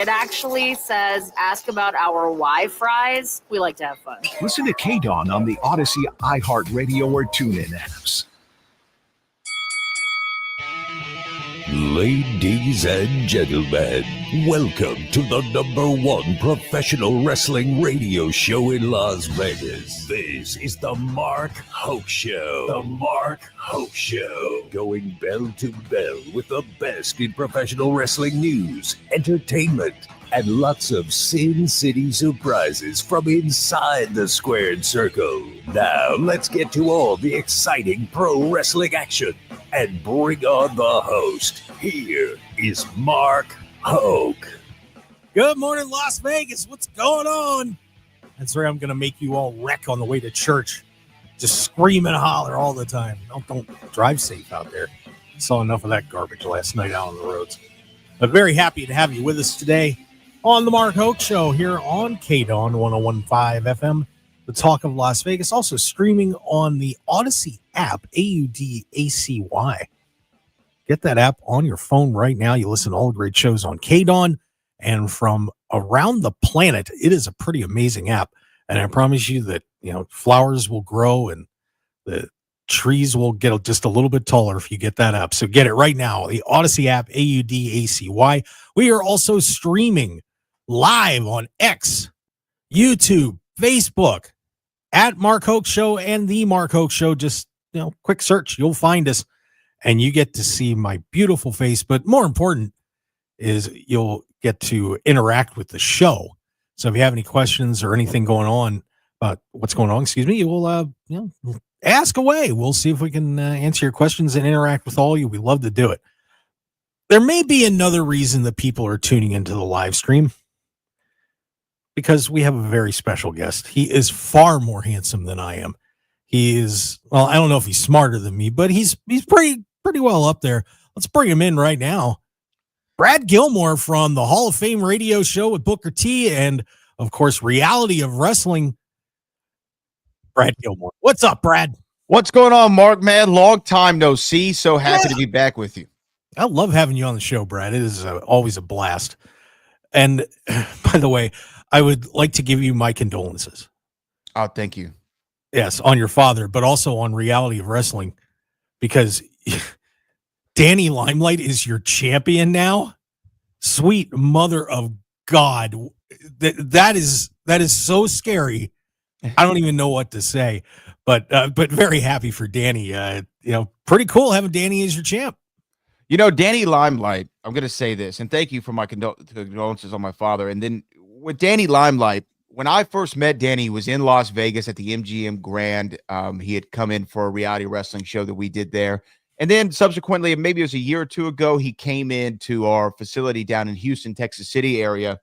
It actually says, ask about our Y-Fries. We like to have fun. Listen to KDAWN on the Odyssey, iHeartRadio, or TuneIn apps. Ladies and gentlemen, welcome to the #1 professional wrestling radio show in Las Vegas. This is the Mark Hoke Show. The Mark Hoke Show. Going bell to bell with the best in professional wrestling news, entertainment, and lots of Sin City surprises from inside the squared circle. Now, let's get to all the exciting pro wrestling action and bring on the host. Here is Mark Hoke. Good morning, Las Vegas. What's going on? That's right. I'm going to make you all wreck on the way to church. Just scream and holler all the time. Don't drive safe out there. Saw enough of that garbage last night out on the roads. But very happy to have you with us today on the Mark Hoke Show here on KDAWN 101.5 FM, the talk of Las Vegas. Also streaming on the Odyssey app, AUDACY. Get that app on your phone right now. You listen to all the great shows on KDAWN and from around the planet. It is a pretty amazing app. And I promise you that, flowers will grow and the trees will get just a little bit taller if you get that app. So get it right now. The Odyssey app, AUDACY. We are also streaming live on X, YouTube, Facebook, at Mark Hoke Show and the Mark Hoke Show. Just, quick search. You'll find us and you get to see my beautiful face. But more important is you'll get to interact with the show. So if you have any questions or anything going on about what's going on, you will, ask away. We'll see if we can answer your questions and interact with all of you. We love to do it. There may be another reason that people are tuning into the live stream, because we have a very special guest. He is far more handsome than I am. He is, well, I don't know if he's smarter than me, but he's pretty well up there. Let's bring him in right now. Brad Gilmore from the Hall of Fame radio show with Booker T and, of course, Reality of Wrestling. Brad Gilmore. What's up, Brad? What's going on, Mark, man? Long time no see. So happy to be back with you. I love having you on the show, Brad. It is always a blast. And by the way, I would like to give you my condolences. Oh, thank you. Yes, on your father, but also on Reality of Wrestling, because Danny Limelight is your champion now. Sweet mother of God. That is so scary. I don't even know what to say, but very happy for Danny. Pretty cool having Danny as your champ. Danny Limelight, I'm going to say this, and thank you for my condolences on my father. And then with Danny Limelight, when I first met Danny, he was in Las Vegas at the MGM Grand. He had come in for a reality wrestling show that we did there. And then subsequently, maybe it was a year or two ago, he came into our facility down in Houston, Texas City area.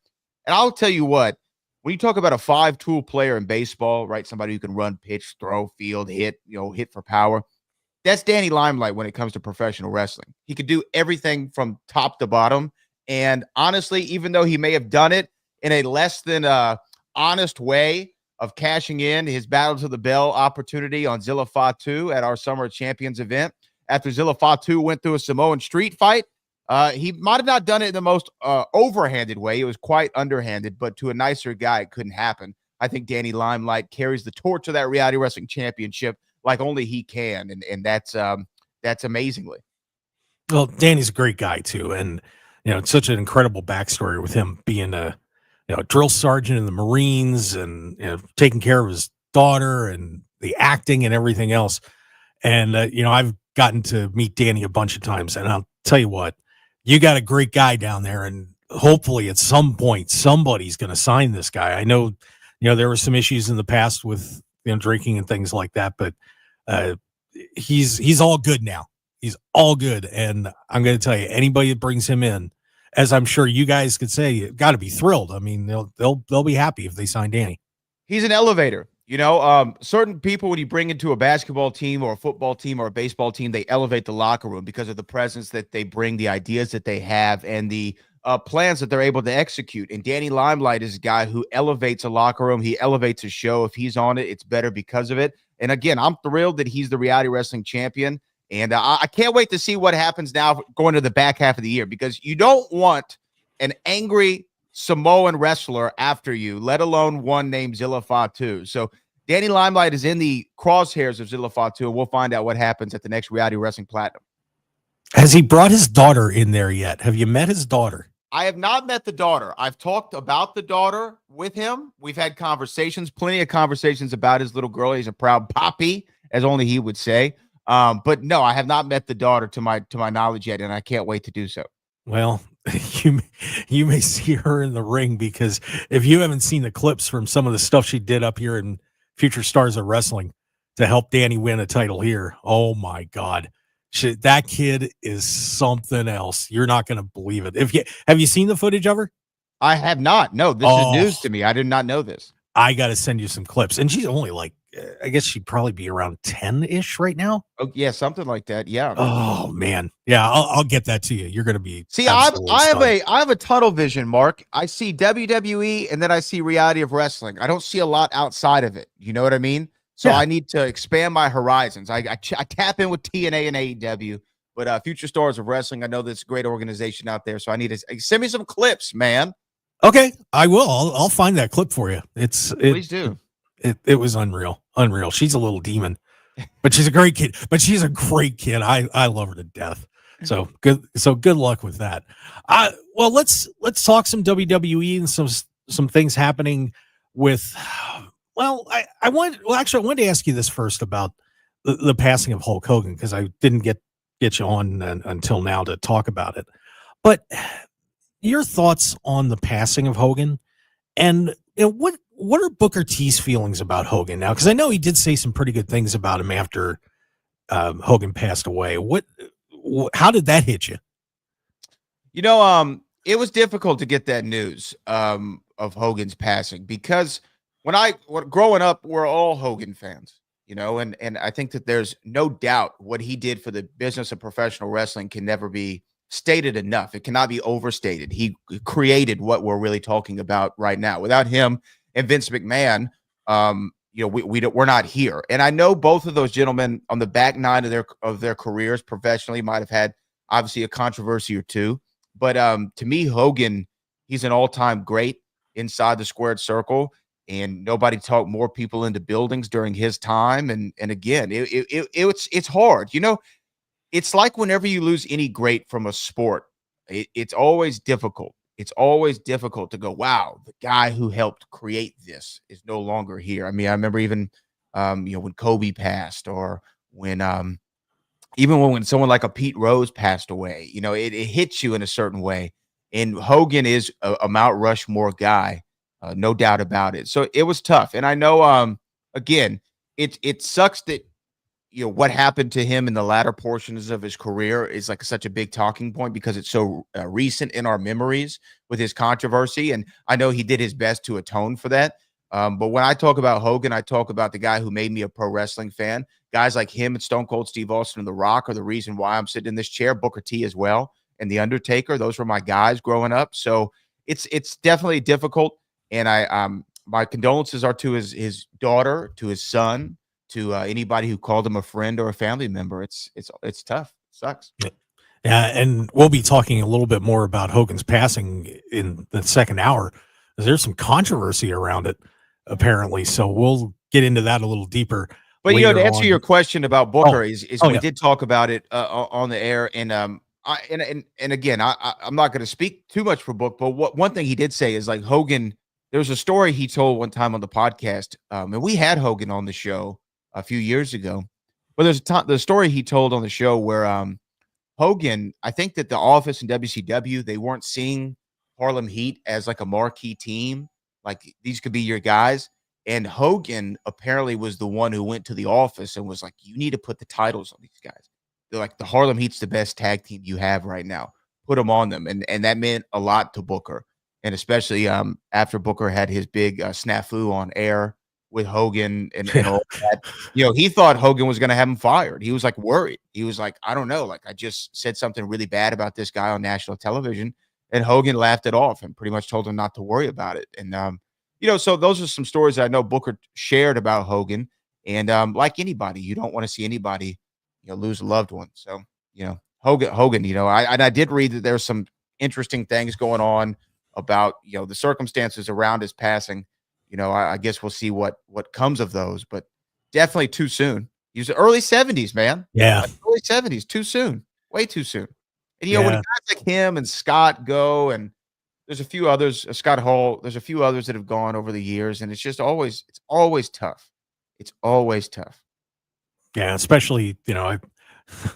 And I'll tell you what, when you talk about a 5-tool player in baseball, right? Somebody who can run, pitch, throw, field, hit for power. That's Danny Limelight when it comes to professional wrestling. He could do everything from top to bottom. And honestly, even though he may have done it in a less than honest way of cashing in his Battle to the Bell opportunity on Zilla Fatu at our Summer Champions event, after Zilla Fatu went through a Samoan street fight, he might have not done it in the most overhanded way. It was quite underhanded, but to a nicer guy, it couldn't happen. I think Danny Limelight carries the torch of that reality wrestling championship like only he can, and that's amazingly. Well, Danny's a great guy too, and it's such an incredible backstory with him being a drill sergeant in the Marines and taking care of his daughter and the acting and everything else. And I've gotten to meet Danny a bunch of times, and I'll tell you what, you got a great guy down there, and hopefully at some point somebody's going to sign this guy. I know there were some issues in the past with drinking and things like that, but he's all good now. He's all good, and I'm going to tell you, anybody that brings him in, as I'm sure you guys could say, you got to be thrilled. I mean, they'll be happy if they sign Danny. He's an elevator. Certain people, when you bring into a basketball team or a football team or a baseball team, they elevate the locker room because of the presence that they bring, the ideas that they have, and the plans that they're able to execute. And Danny Limelight is a guy who elevates a locker room. He elevates a show. If he's on it, it's better because of it. And again, I'm thrilled that he's the reality wrestling champion. And I can't wait to see what happens now going to the back half of the year, because you don't want an angry, Samoan wrestler after you, let alone one named Zilla Fatu. So Danny Limelight is in the crosshairs of Zilla Fatu, and we'll find out what happens at the next Reality Wrestling Platinum. Has he brought his daughter in there yet? Have you met his daughter? I have not met the daughter. I've talked about the daughter with him. We've had conversations, plenty of conversations about his little girl. He's a proud papi, as only he would say. But no, I have not met the daughter to my knowledge yet, and I can't wait to do so. Well, you may see her in the ring, because if you haven't seen the clips from some of the stuff she did up here in Future Stars of Wrestling to help Danny win a title here, oh my God. That kid is something else. You're not going to believe it. Have you seen the footage of her? I have not. No, this is news to me. I did not know this. I got to send you some clips. And she's only like, I guess she'd probably be around 10-ish right now. Oh, yeah, something like that. Yeah. Oh man. Yeah, I'll get that to you. You're going to be I have a tunnel vision, Mark. I see WWE and then I see reality of wrestling. I don't see a lot outside of it. You know what I mean? So I need to expand my horizons. I tap in with TNA and AEW, but Future Stars of Wrestling, I know there's a great organization out there. So I need to send me some clips, man. Okay, I will. I'll find that clip for you. Please do. It was unreal. She's a little demon, but she's a great kid. I love her to death. So good luck with that. Well, let's talk some WWE and some things happening with. Well, I wanted to ask you this first about the passing of Hulk Hogan, because I didn't get you on until now to talk about it. But your thoughts on the passing of Hogan, and what are Booker T's feelings about Hogan now? Because I know he did say some pretty good things about him after Hogan passed away. How did that hit you? You know, it was difficult to get that news of Hogan's passing, because growing up, we're all Hogan fans, you know, and I think that there's no doubt what he did for the business of professional wrestling can never be stated enough. It cannot be overstated. He created what we're really talking about right now. Without him and Vince McMahon, we're not here. And I know both of those gentlemen on the back nine of their careers professionally might have had obviously a controversy or two, but to me, Hogan, he's an all-time great inside the squared circle. And nobody talked more people into buildings during his time. And again, it's hard. You know, it's like whenever you lose any great from a sport, it's always difficult. It's always difficult to go, wow, the guy who helped create this is no longer here. I mean, I remember even, when Kobe passed, or when someone like a Pete Rose passed away, you know, it hits you in a certain way. And Hogan is a Mount Rushmore guy. No doubt about it. So it was tough. And I know, again, it sucks that, what happened to him in the latter portions of his career is like such a big talking point, because it's so recent in our memories with his controversy. And I know he did his best to atone for that. But when I talk about Hogan, I talk about the guy who made me a pro wrestling fan. Guys like him and Stone Cold Steve Austin and The Rock are the reason why I'm sitting in this chair. Booker T as well. And The Undertaker. Those were my guys growing up. So it's definitely difficult. And my condolences are to his daughter, to his son, to anybody who called him a friend or a family member. It's tough. It sucks. Yeah, and we'll be talking a little bit more about Hogan's passing in the second hour. There's some controversy around it, apparently. So we'll get into that a little deeper. But to answer your question about Booker, we did talk about it on the air, and again, I'm not going to speak too much for Book, but one thing he did say is, like, Hogan. There was a story he told one time on the podcast, and we had Hogan on the show a few years ago. But there's the story he told on the show where Hogan, I think that the Office and WCW, they weren't seeing Harlem Heat as like a marquee team, like these could be your guys. And Hogan apparently was the one who went to the Office and was like, "You need to put the titles on these guys. They're like, the Harlem Heat's the best tag team you have right now. Put them on them." And that meant a lot to Booker. And especially after Booker had his big snafu on air with Hogan and all that, he thought Hogan was going to have him fired. He was like worried. He was like, I don't know, like I just said something really bad about this guy on national television, and Hogan laughed it off and pretty much told him not to worry about it. And so those are some stories that I know Booker shared about Hogan. And like anybody, you don't want to see anybody lose a loved one. So Hogan. I did read that there's some interesting things going on about, the circumstances around his passing. I guess we'll see what comes of those, but definitely too soon. He was early 70s, man. Yeah. Early 70s, too soon, way too soon. And, when Yeah. guys like him and Scott go, and there's a few others, Scott Hall, there's a few others that have gone over the years, and it's always tough. It's always tough. Yeah, especially,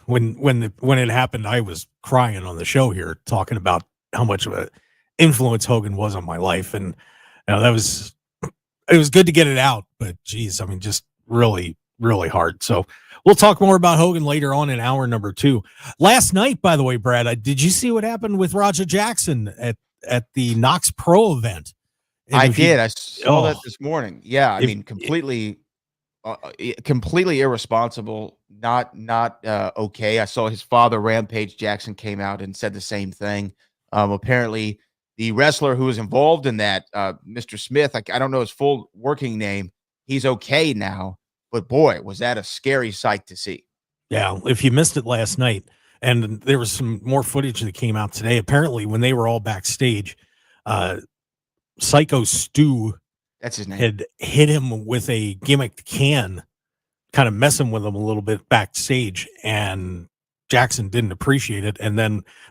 when it happened, I was crying on the show here talking about how much of an influence Hogan was on my life. And it was good to get it out, but geez, I mean, just really, really hard. So we'll talk more about Hogan later on in hour number 2. Last night, by the way, Brad, did you see what happened with Roger Jackson at the Knox Pro event? And I did. I saw that this morning. Yeah, I mean, completely irresponsible. Not okay. I saw his father, Rampage Jackson, came out and said the same thing. Apparently, the wrestler who was involved in that, Mr. Smith, I don't know his full working name. He's okay now, but boy, was that a scary sight to see. Yeah, if you missed it last night, and there was some more footage that came out today. Apparently, when they were all backstage, Psycho Stu, that's his name, had hit him with a gimmicked can, kind of messing with him a little bit backstage, and Jackson didn't appreciate it.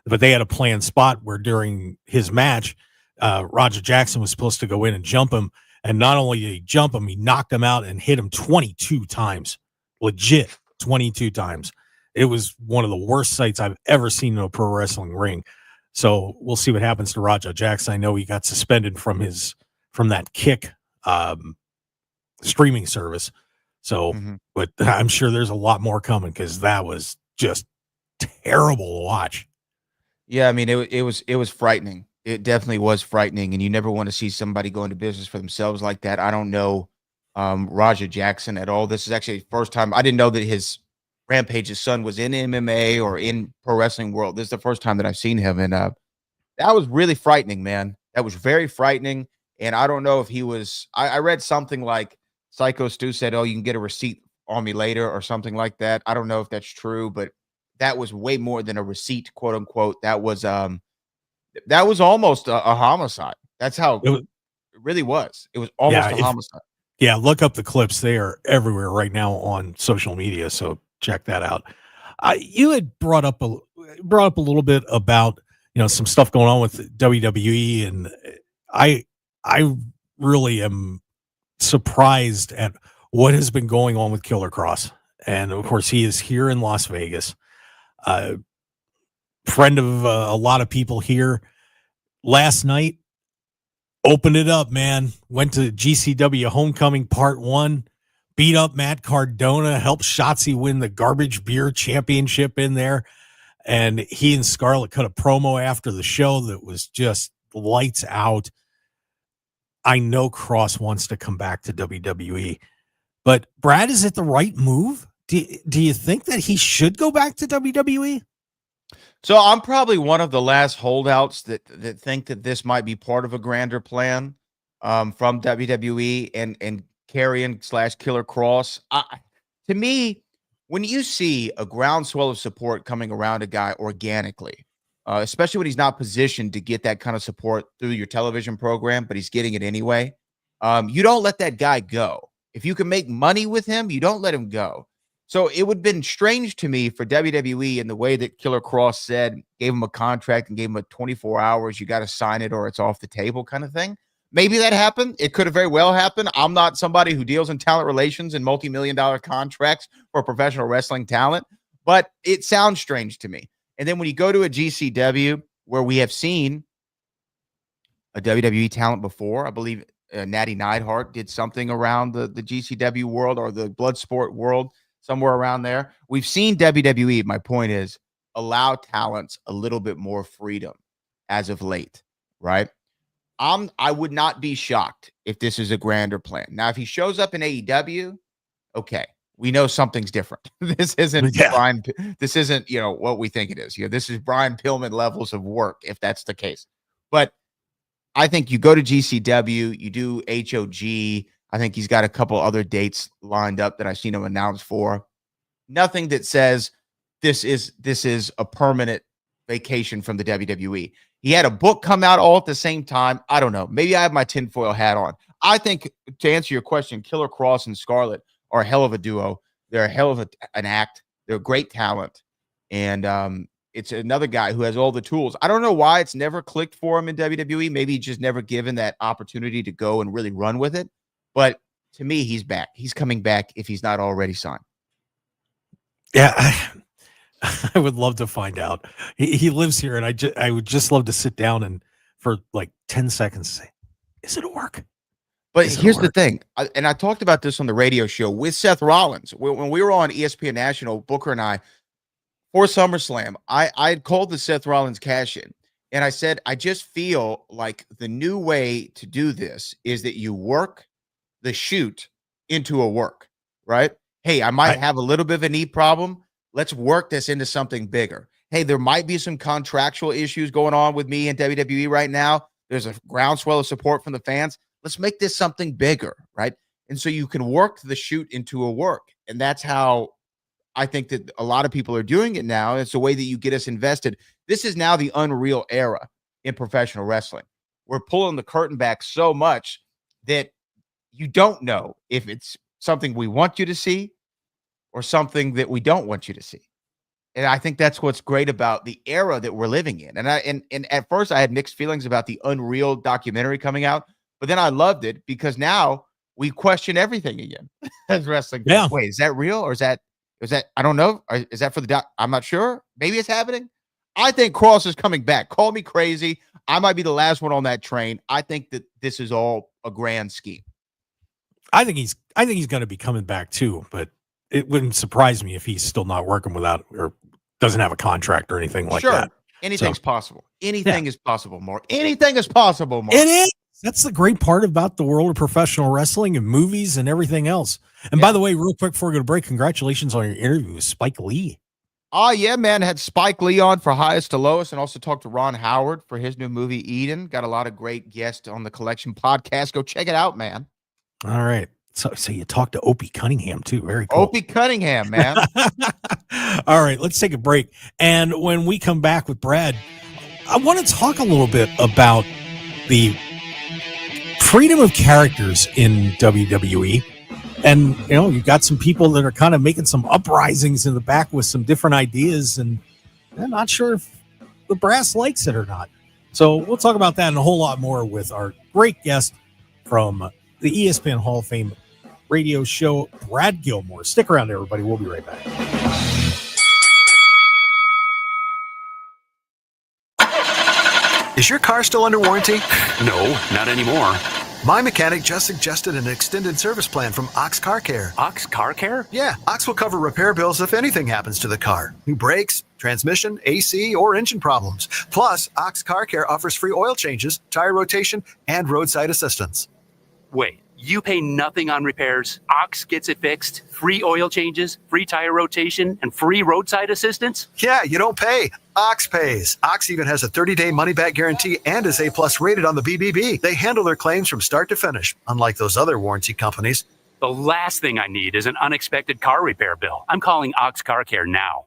But they had a planned spot where during his match, Roger Jackson was supposed to go in and jump him. And not only did he jump him, he knocked him out and hit him 22 times. Legit 22 times. It was one of the worst sights I've ever seen in a pro wrestling ring. So we'll see what happens to Roger Jackson. I know he got suspended from that Kick streaming service. So, but I'm sure there's a lot more coming, because that was just terrible to watch. Yeah, I mean, it was frightening. It definitely was frightening, and you never want to see somebody go into business for themselves like that. I don't know Roger Jackson at all. This is actually the first time. I didn't know that his Rampage's son was in MMA or in pro wrestling world. This is the first time that I've seen him, and that was really frightening, man. That was very frightening, and I don't know if he was. I read something like Psycho Stu said, "Oh, you can get a receipt on me later," or something like that. I don't know if that's true, but that was way more than a receipt, quote unquote. That was almost a homicide. That's how it really was. It was almost a homicide. Yeah, look up the clips. They are everywhere right now on social media, so check that out. You had brought up a little bit about some stuff going on with WWE, and I really am surprised at what has been going on with Killer Cross. And of course, he is here in Las Vegas. Friend of a lot of people here. Last night, opened it up, man. Went to GCW Homecoming Part 1, beat up Matt Cardona, helped Shotzi win the Garbage Beer Championship in there. And he and Scarlett cut a promo after the show that was just lights out. I know Cross wants to come back to WWE, but Brad, is it the right move? Do you think that he should go back to WWE? So I'm probably one of the last holdouts that think that this might be part of a grander plan from WWE and Karrion / Killer Cross. To me, when you see a groundswell of support coming around a guy organically, especially when he's not positioned to get that kind of support through your television program, but he's getting it anyway, you don't let that guy go. If you can make money with him, you don't let him go. So it would have been strange to me for WWE in the way that Killer Cross said, gave him a contract and gave him a 24 hours, you got to sign it or it's off the table kind of thing. Maybe that happened. It could have very well happened. I'm not somebody who deals in talent relations and multi-million-dollar contracts for professional wrestling talent, but it sounds strange to me. And then when you go to a GCW where we have seen a WWE talent before, I believe Natty Neidhart did something around the GCW world or the blood sport world, somewhere around there. We've seen WWE, my point is, allow talents a little bit more freedom as of late, right? I would not be shocked if this is a grander plan. Now, if he shows up in AEW, okay, we know something's different. This isn't Brian. This isn't, what we think it is. This is Brian Pillman levels of work, if that's the case. But I think you go to GCW, you do HOG. I think he's got a couple other dates lined up that I've seen him announce for. Nothing that says this is a permanent vacation from the WWE. He had a book come out all at the same time. I don't know. Maybe I have my tinfoil hat on. I think, to answer your question, Killer Kross and Scarlett are a hell of a duo. They're a hell of an act. They're great talent. And it's another guy who has all the tools. I don't know why it's never clicked for him in WWE. Maybe he's just never given that opportunity to go and really run with it. But to me, he's back. He's coming back if he's not already signed. Yeah, I would love to find out. He lives here, and I would just love to sit down and for like 10 seconds say, is it a work? But here's the thing, and I talked about this on the radio show with Seth Rollins. When we were on ESPN National, Booker and I, for SummerSlam, I had called the Seth Rollins cash-in, and I said, I just feel like the new way to do this is that you work the shoot into a work, right? Hey, I might have a little bit of a knee problem. Let's work this into something bigger. Hey, there might be some contractual issues going on with me in WWE right now. There's a groundswell of support from the fans. Let's make this something bigger, right? And so you can work the shoot into a work. And that's how I think that a lot of people are doing it now. It's the way that you get us invested. This is now the unreal era in professional wrestling. We're pulling the curtain back so much that you don't know if it's something we want you to see or something that we don't want you to see. And I think that's what's great about the era that we're living in. And at first I had mixed feelings about the Unreal documentary coming out, but then I loved it because now we question everything again as wrestling. Yeah. Wait, is that real? Or is that, I don't know. Is that for the doc? I'm not sure. Maybe it's happening. I think Kross is coming back. Call me crazy. I might be the last one on that train. I think that this is all a grand scheme. I think he's going to be coming back too, but it wouldn't surprise me if he's still not working without or doesn't have a contract or anything like that. Anything's possible. Anything is possible, Mark. Anything is possible, Mark. It is. That's the great part about the world of professional wrestling and movies and everything else. And by the way, real quick before we go to break, congratulations on your interview with Spike Lee. Oh, yeah, man. Had Spike Lee on for Highest to Lowest and also talked to Ron Howard for his new movie, Eden. Got a lot of great guests on the Collection podcast. Go check it out, man. All right. So you talked to Opie Cunningham, too. Very cool. Opie Cunningham, man. All right. Let's take a break. And when we come back with Brad, I want to talk a little bit about the freedom of characters in WWE. And, you know, you got some people that are kind of making some uprisings in the back with some different ideas, and I'm not sure if the brass likes it or not. So we'll talk about that and a whole lot more with our great guest from the ESPN Hall of Fame radio show, Brad Gilmore. Stick around, everybody. We'll be right back. Is your car still under warranty? No, not anymore. My mechanic just suggested an extended service plan from Ox Car Care. Ox Car Care? Yeah, Ox will cover repair bills if anything happens to the car. New brakes, transmission, AC, or engine problems. Plus, Ox Car Care offers free oil changes, tire rotation, and roadside assistance. Wait, you pay nothing on repairs? Ox gets it fixed? Free oil changes, free tire rotation, and free roadside assistance? Yeah, you don't pay. Ox pays. Ox even has a 30-day money-back guarantee and is A+ rated on the BBB. They handle their claims from start to finish, unlike those other warranty companies. The last thing I need is an unexpected car repair bill. I'm calling Ox Car Care now.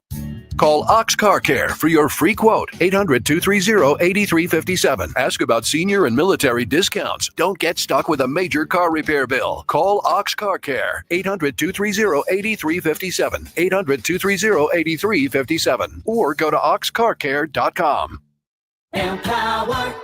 Call Ox Car Care for your free quote, 800-230-8357. Ask about senior and military discounts. Don't get stuck with a major car repair bill. Call Ox Car Care, 800-230-8357, 800-230-8357, or go to oxcarcare.com. Empower.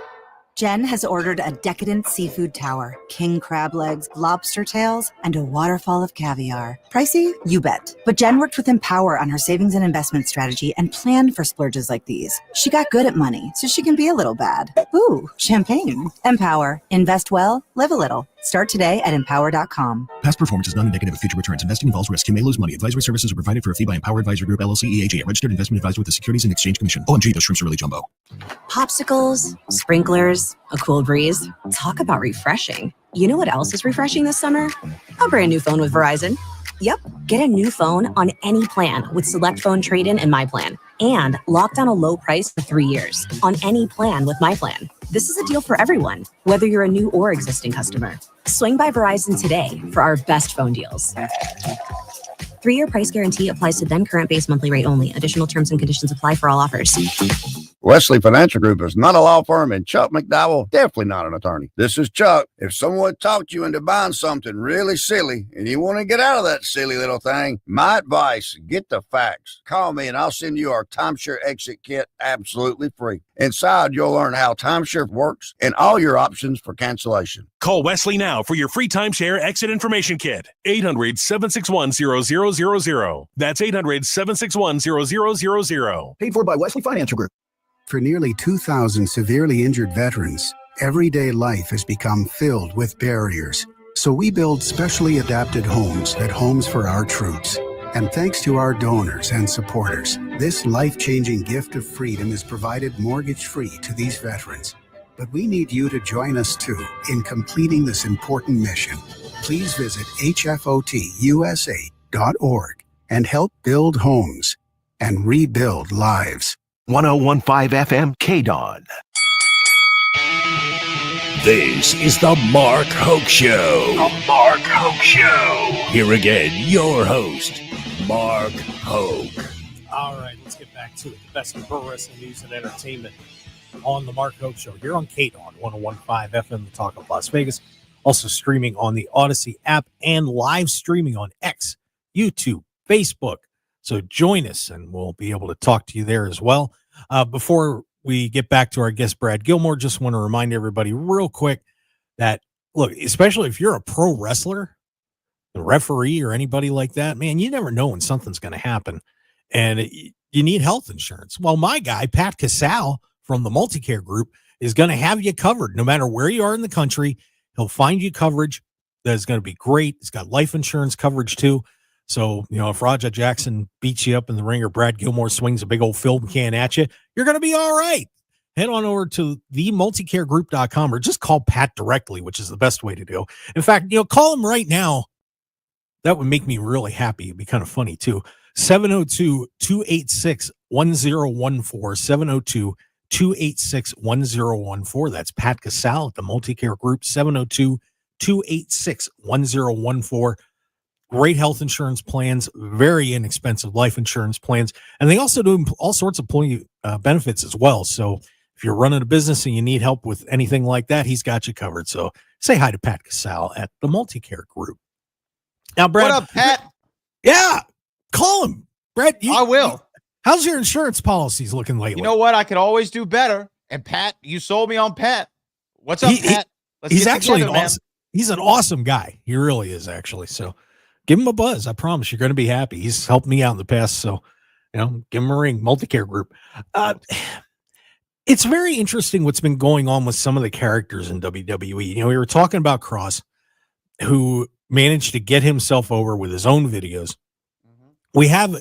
Jen has ordered a decadent seafood tower, king crab legs, lobster tails, and a waterfall of caviar. Pricey? You bet. But Jen worked with Empower on her savings and investment strategy and planned for splurges like these. She got good at money, so she can be a little bad. Ooh, champagne. Empower. Invest well, live a little. Start today at empower.com. Past performance is not indicative of future returns. Investing involves risk. You may lose money. Advisory services are provided for a fee by Empower Advisory Group, LLC, EAG, a registered investment advisor with the Securities and Exchange Commission. OMG, those shrimps are really jumbo. Popsicles, sprinklers, a cool breeze. Talk about refreshing. You know what else is refreshing this summer? A brand new phone with Verizon. Yep, get a new phone on any plan with Select Phone Trade-In and My Plan. And lock down a low price for 3 years on any plan with My Plan. This is a deal for everyone, whether you're a new or existing customer. Swing by Verizon today for our best phone deals. 3-year price guarantee applies to then current base monthly rate only. Additional terms and conditions apply for all offers. Wesley Financial Group is not a law firm, and Chuck McDowell definitely not an attorney. This is Chuck. If someone talked you into buying something really silly and you want to get out of that silly little thing, my advice, get the facts. Call me and I'll send you our timeshare exit kit absolutely free. Inside, you'll learn how timeshare works and all your options for cancellation. Call Wesley now for your free timeshare exit information kit. 800-761-0000. That's 800-761-0000. Paid for by Wesley Financial Group. For nearly 2,000 severely injured veterans, everyday life has become filled with barriers. So we build specially adapted homes at Homes for Our Troops. And thanks to our donors and supporters, this life-changing gift of freedom is provided mortgage-free to these veterans. But we need you to join us too in completing this important mission. Please visit hfotusa.org and help build homes and rebuild lives. 1015 FM KDAWN. This is the Mark Hoke Show. The Mark Hoke Show. Here again, your host, Mark Hoke. All right, let's get back to it. The best in pro wrestling news and entertainment on the Mark Hoke Show here on KDAWN 1015 FM, the Talk of Las Vegas. Also streaming on the Odyssey app and live streaming on X, YouTube, Facebook. So join us and we'll be able to talk to you there as well. Before we get back to our guest, Brad Gilmore, just want to remind everybody real quick that, look, especially if you're a pro wrestler, the referee or anybody like that, man, you never know when something's going to happen. And you need health insurance. Well, my guy, Pat Casal from the Multicare Group, is going to have you covered no matter where you are in the country. He'll find you coverage that is going to be great. He's got life insurance coverage too. So, you know, if Raja Jackson beats you up in the ring or Brad Gilmore swings a big old film can at you, you're going to be all right. Head on over to themulticaregroup.com or just call Pat directly, which is the best way to do. In fact, you know, call him right now. That would make me really happy. It'd be kind of funny too. 702-286-1014, 702-286-1014. That's Pat Casal at the Multicare Group, 702-286-1014. Great health insurance plans, very inexpensive life insurance plans. And they also do all sorts of employee benefits as well. So if you're running a business and you need help with anything like that, he's got you covered. So say hi to Pat Casal at the Multicare Group. Now, Brad. What up, Pat? Yeah, call him. Brad, I will. How's your insurance policies looking lately? You know what? I could always do better. And Pat, you sold me on Pat. What's up, Pat? He's actually he's an awesome guy. He really is, actually. So give him a buzz. I promise you're going to be happy. He's helped me out in the past. So, you know, give him a ring. Multicare Group. It's very interesting what's been going on with some of the characters in WWE. You know, we were talking about Cross, who managed to get himself over with his own videos. We have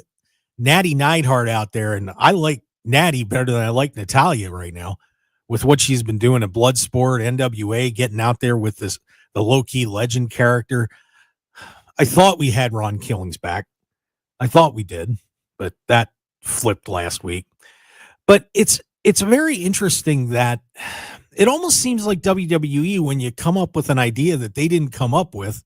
Natty Neidhart out there, and I like Natty better than I like Natalya right now with what she's been doing at Bloodsport, NWA, getting out there with the low-key legend character. I thought we had Ron Killings back. I thought we did, but that flipped last week. But it's very interesting that it almost seems like WWE, when you come up with an idea that they didn't come up with,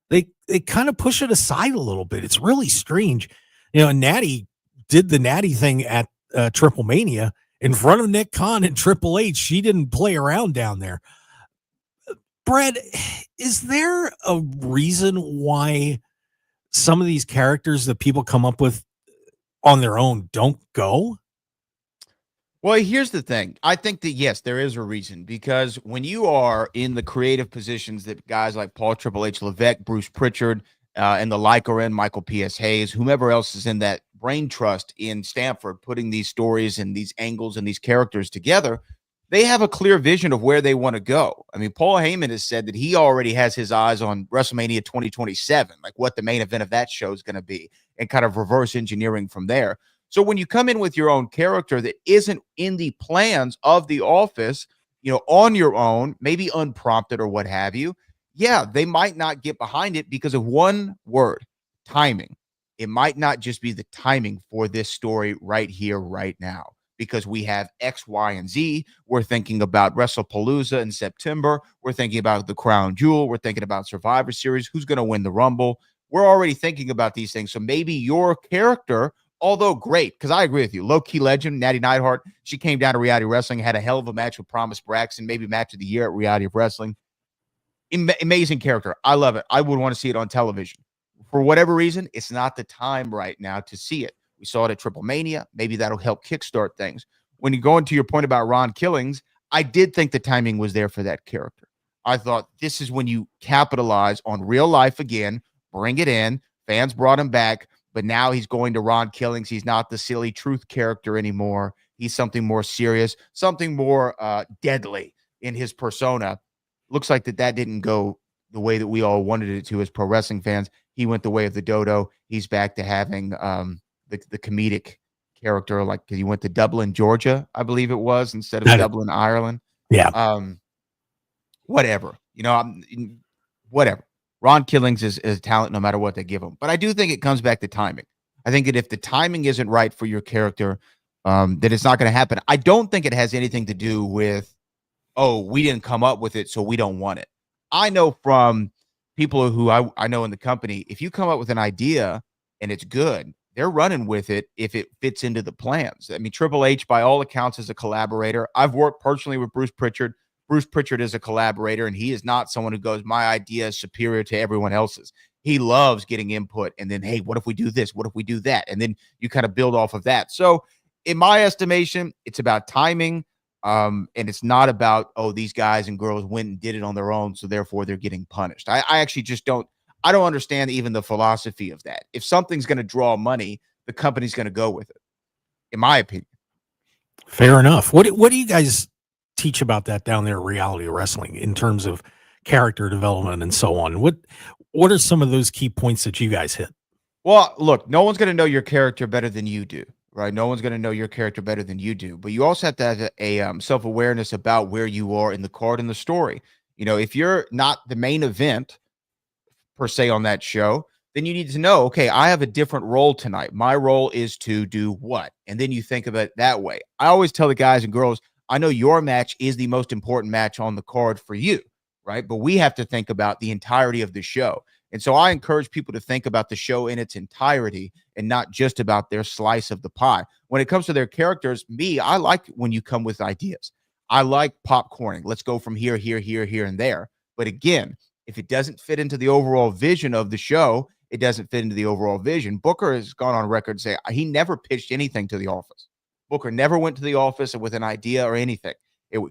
they kind of push it aside a little bit. It's really strange. You know, Natty did the Natty thing at Triple Mania in front of Nick Khan and Triple H. She didn't play around down there. Brad, is there a reason why some of these characters that people come up with on their own don't go? Well, here's the thing. I think that, yes, there is a reason, because when you are in the creative positions that guys like Paul Triple H Levesque, Bruce Pritchard, and the like are in, Michael P.S. Hayes, whomever else is in that brain trust in Stanford, putting these stories and these angles and these characters together, they have a clear vision of where they want to go. I mean, Paul Heyman has said that he already has his eyes on WrestleMania 2027, like what the main event of that show is going to be, and kind of reverse engineering from there. So when you come in with your own character that isn't in the plans of the office, you know, on your own, maybe unprompted or what have you, yeah, they might not get behind it because of one word, timing. It might not just be the timing for this story right here, right now, because we have X, Y, and Z. We're thinking about WrestlePalooza in September. We're thinking about the Crown Jewel. We're thinking about Survivor Series. Who's going to win the Rumble? We're already thinking about these things. So maybe your character although great, because I agree with you. Low-key legend, Natty Neidhart, she came down to Reality Wrestling, had a hell of a match with Promise Braxton, maybe match of the year at Reality of Wrestling. Amazing character. I love it. I would want to see it on television. For whatever reason, it's not the time right now to see it. We saw it at Triple Mania. Maybe that'll help kickstart things. When you go into your point about Ron Killings, I did think the timing was there for that character. I thought this is when you capitalize on real life again, bring it in. Fans brought him back, but now he's going to Ron Killings. He's not the silly truth character anymore. He's something more serious, something more deadly in his persona. Looks like that didn't go the way that we all wanted it to as pro wrestling fans. He went the way of the dodo. He's back to having the comedic character, like he went to Dublin, Georgia, I believe it was, instead of Dublin, Ireland. Yeah. Whatever. Whatever. Ron Killings is a talent no matter what they give him. But I do think it comes back to timing. I think that if the timing isn't right for your character, that it's not going to happen. I don't think it has anything to do with, oh, we didn't come up with it, so we don't want it. I know from people who I know in the company, if you come up with an idea and it's good, they're running with it if it fits into the plans. I mean, Triple H, by all accounts, is a collaborator. I've worked personally with Bruce Pritchard. Bruce Pritchard is a collaborator, and he is not someone who goes, my idea is superior to everyone else's. He loves getting input, and then, hey, what if we do this? What if we do that? And then you kind of build off of that. So in my estimation, it's about timing. And it's not about, oh, these guys and girls went and did it on their own, so therefore they're getting punished. I actually just don't understand even the philosophy of that. If something's going to draw money, the company's going to go with it, in my opinion. Fair enough. What do you guys teach about that down there at Reality Wrestling in terms of character development and so on? What are some of those key points that you guys hit? Well, look, no one's going to know your character better than you do. Right? No one's going to know your character better than you do, but you also have to have a self-awareness about where you are in the card and the story. If you're not the main event per se on that show, then you need to know, okay, I have a different role tonight. My role is to do what? And then you think of it that way. I always tell the guys and girls, I know your match is the most important match on the card for you, right? But we have to think about the entirety of the show. And so I encourage people to think about the show in its entirety and not just about their slice of the pie. When it comes to their characters, I like when you come with ideas. I like popcorning. Let's go from here, and there. But again, if it doesn't fit into the overall vision of the show, it doesn't fit into the overall vision. Booker has gone on record to say he never pitched anything to the office. Booker never went to the office with an idea or anything.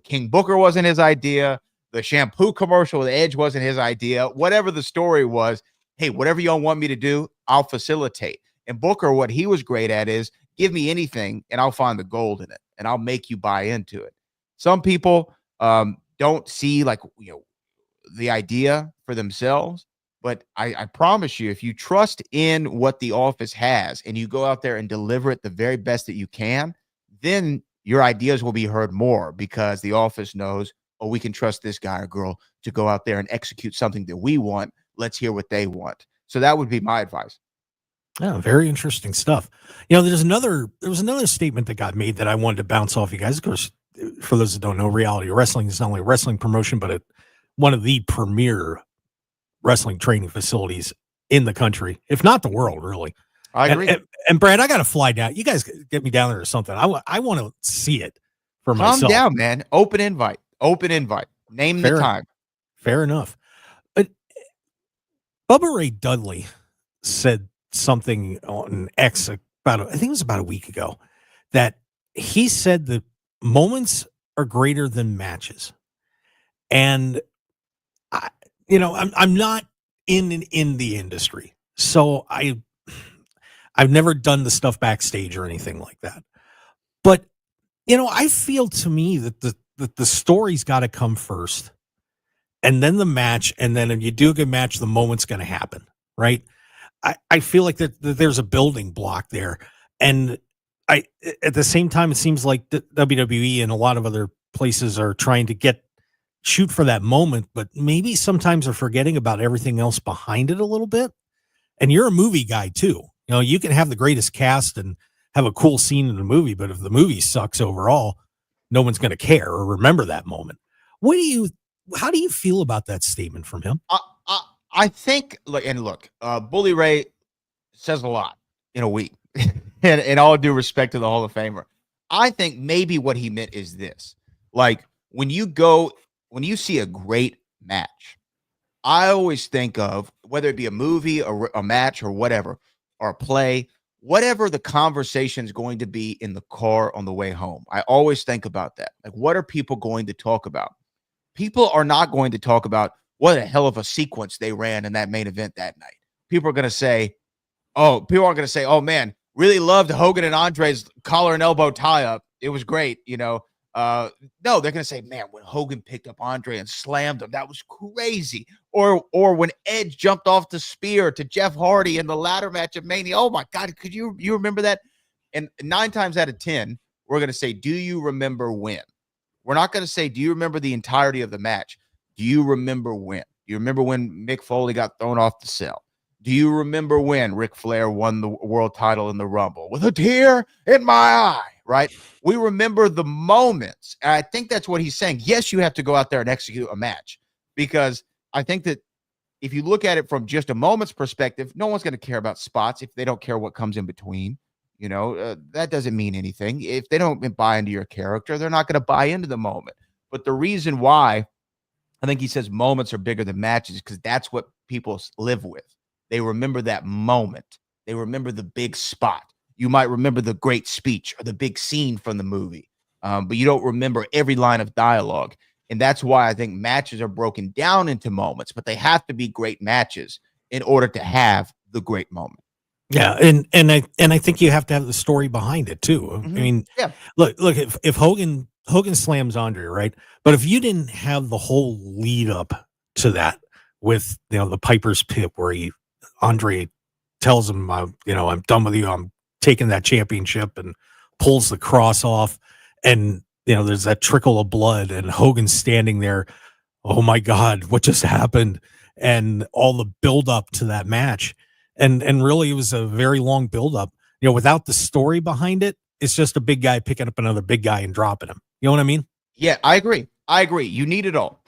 King Booker wasn't his idea. The shampoo commercial with Edge wasn't his idea. Whatever the story was, hey, whatever y'all want me to do, I'll facilitate. And Booker, what he was great at is give me anything and I'll find the gold in it and I'll make you buy into it. Some people don't see the idea for themselves, but I promise you, if you trust in what the office has and you go out there and deliver it the very best that you can, then your ideas will be heard more because the office knows, oh, we can trust this guy or girl to go out there and execute something that we want. Let's hear what they want. So that would be my advice. Yeah, very interesting stuff. There was another statement that got made that I wanted to bounce off you guys. Of course, for those that don't know, Reality Wrestling is not only a wrestling promotion, but one of the premier wrestling training facilities in the country, if not the world, really. I agree. And Brad, I got to fly down. You guys get me down there or something. I want to see it for myself. Calm down, man. Open invite. Name the time. Fair enough. But Bubba Ray Dudley said something on X I think it was about a week ago, that he said that moments are greater than matches. And I'm not in the industry, so I've never done the stuff backstage or anything like that. But I feel to me that the story's got to come first, and then the match, and then if you do a good match, the moment's going to happen, right? I feel like that there's a building block there, and at the same time, it seems like the WWE and a lot of other places are trying to shoot for that moment, but maybe sometimes are forgetting about everything else behind it a little bit. And you're a movie guy too. You can have the greatest cast and have a cool scene in the movie, but if the movie sucks overall, no one's going to care or remember that moment. How do you feel about that statement from him? I think, look, Bully Ray says a lot in a week. And in all due respect to the Hall of Famer, I think maybe what he meant is this. Like, when you see a great match, I always think of, whether it be a movie or a match or whatever, or a play, whatever the conversation is going to be in the car on the way home. I always think about that. Like, what are people going to talk about? People are not going to talk about what a hell of a sequence they ran in that main event that night. People aren't going to say, oh man, really loved Hogan and Andre's collar and elbow tie up. It was great. No, they're going to say, man, when Hogan picked up Andre and slammed him, that was crazy. Or when Edge jumped off the spear to Jeff Hardy in the ladder match of Mania. Oh my God, could you remember that? And 9 times out of 10, we're going to say, do you remember when? We're not going to say, do you remember the entirety of the match? Do you remember when? Do you remember when Mick Foley got thrown off the cell? Do you remember when Ric Flair won the world title in the Rumble with a tear in my eye, right? We remember the moments. And I think that's what he's saying. Yes, you have to go out there and execute a match, because I think that if you look at it from just a moment's perspective, no one's going to care about spots if they don't care what comes in between. That doesn't mean anything. If they don't buy into your character, they're not going to buy into the moment. But the reason why I think he says moments are bigger than matches, because that's what people live with. They remember that moment. They remember the big spot. You might remember the great speech or the big scene from the movie, but you don't remember every line of dialogue. And that's why I think matches are broken down into moments, but they have to be great matches in order to have the great moment. Yeah, and I think you have to have the story behind it too. Mm-hmm. I mean, yeah. Look, if Hogan slams Andre, right? But if you didn't have the whole lead up to that with the Piper's Pit, where Andre tells him, I'm done with you, I'm taking that championship, and pulls the cross off, and there's that trickle of blood, and Hogan's standing there, oh my God, what just happened? And all the build up to that match. And really, it was a very long buildup. Without the story behind it, it's just a big guy picking up another big guy and dropping him. You know what I mean? Yeah, I agree. You need it all.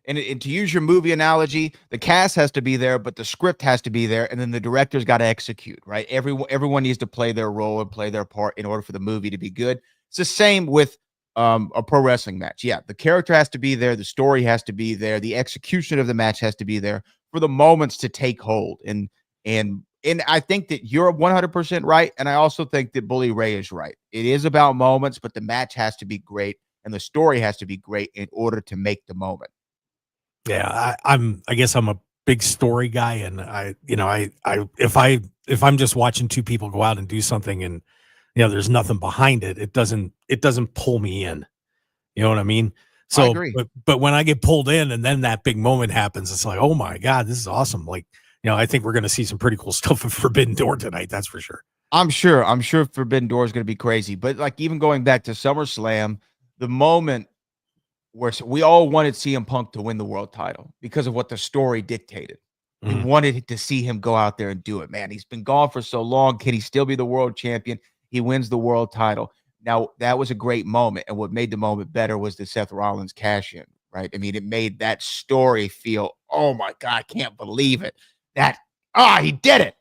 And to use your movie analogy, the cast has to be there, but the script has to be there, and then the director's got to execute, right? Everyone needs to play their role and play their part in order for the movie to be good. It's the same with a pro wrestling match. Yeah, the character has to be there, the story has to be there, the execution of the match has to be there for the moments to take hold. And I think that you're 100% right, and I also think that Bully Ray is right. It is about moments, but the match has to be great, and the story has to be great in order to make the moment. Yeah, I guess I'm a big story guy, and if I'm just watching two people go out and do something, and there's nothing behind it, it doesn't pull me in. You know what I mean? So, I agree. But when I get pulled in, and then that big moment happens, it's like, oh my God, this is awesome! Like, I think we're going to see some pretty cool stuff at Forbidden Door tonight. That's for sure. I'm sure Forbidden Door is going to be crazy. But like, even going back to SummerSlam, the moment where we all wanted CM Punk to win the world title because of what the story dictated. We wanted to see him go out there and do it. Man, he's been gone for so long. Can he still be the world champion? He wins the world title. Now, that was a great moment. And what made the moment better was the Seth Rollins cash in, right? I mean, it made that story feel, oh my God, I can't believe it. He did it,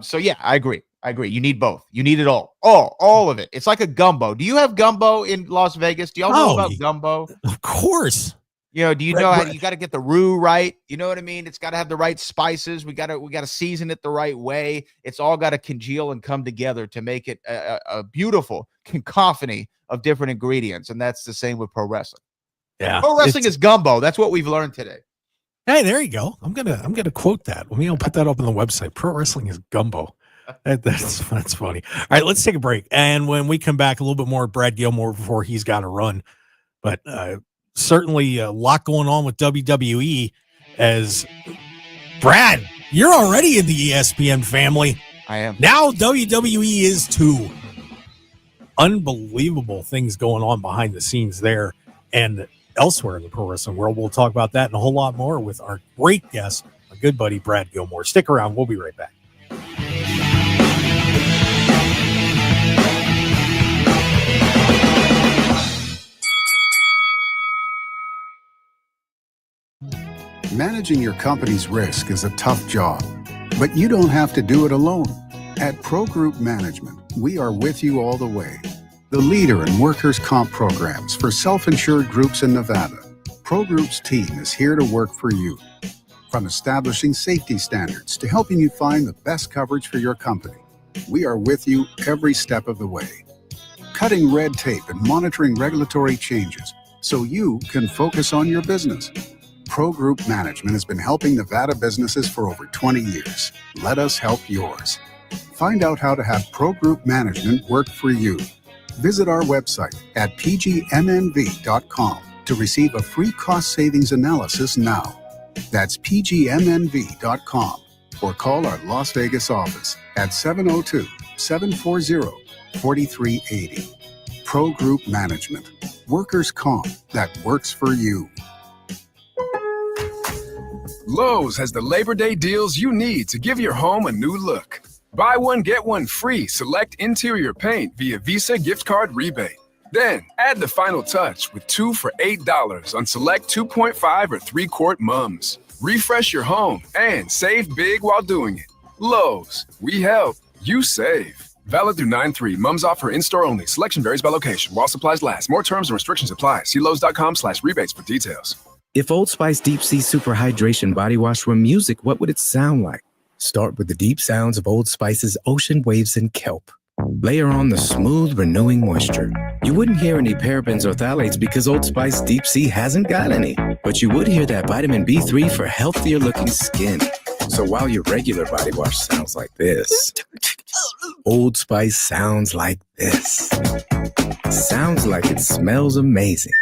So yeah, I agree. You need both. You need it all of it. It's like a gumbo. Do you have gumbo in Las Vegas? Do y'all know about gumbo? Of course. Do you know how you got to get the roux right? You know what I mean? It's got to have the right spices. We got to season it the right way. It's all got to congeal and come together to make it a beautiful cacophony of different ingredients. And that's the same with pro wrestling. Yeah. Pro wrestling is gumbo. That's what we've learned today. Hey, there you go. I'm gonna quote that. I'll put that up on the website. Pro wrestling is gumbo. That's funny. All right, let's take a break. And when we come back, a little bit more Brad Gilmore before he's got to run. But certainly a lot going on with WWE. As Brad, you're already in the ESPN family. I am. Now WWE is too. Unbelievable things going on behind the scenes there and elsewhere in the pro wrestling world. We'll talk about that and a whole lot more with our great guest, my good buddy Brad Gilmore. Stick around. We'll be right back. Managing your company's risk is a tough job, but you don't have to do it alone. At Pro Group Management, we are with you all the way. The leader in workers' comp programs for self-insured groups in Nevada. Pro Group's team is here to work for you. From establishing safety standards to helping you find the best coverage for your company, we are with you every step of the way. Cutting red tape and monitoring regulatory changes so you can focus on your business. Pro Group Management has been helping Nevada businesses for over 20 years. Let us help yours. Find out how to have Pro Group Management work for you. Visit our website at pgmnv.com to receive a free cost savings analysis now. That's pgmnv.com or call our Las Vegas office at 702-740-4380. Pro Group Management. Workers' comp that works for you. Lowe's has the Labor Day deals you need to give your home a new look. Buy one, get one free select interior paint via Visa gift card rebate. Then add the final touch with 2 for $8 on select 2.5 or 3-quart mums. Refresh your home and save big while doing it. Lowe's, we help, you save. Valid through 9/3. Mums offer in-store only. Selection varies by location. While supplies last. More terms and restrictions apply. See Lowe's.com/rebates for details. If Old Spice Deep Sea Super Hydration Body Wash were music, what would it sound like? Start with the deep sounds of Old Spice's ocean waves and kelp. Layer on the smooth, renewing moisture. You wouldn't hear any parabens or phthalates because Old Spice Deep Sea hasn't got any. But you would hear that vitamin B3 for healthier looking skin. So while your regular body wash sounds like this, Old Spice sounds like this. Sounds like it smells amazing.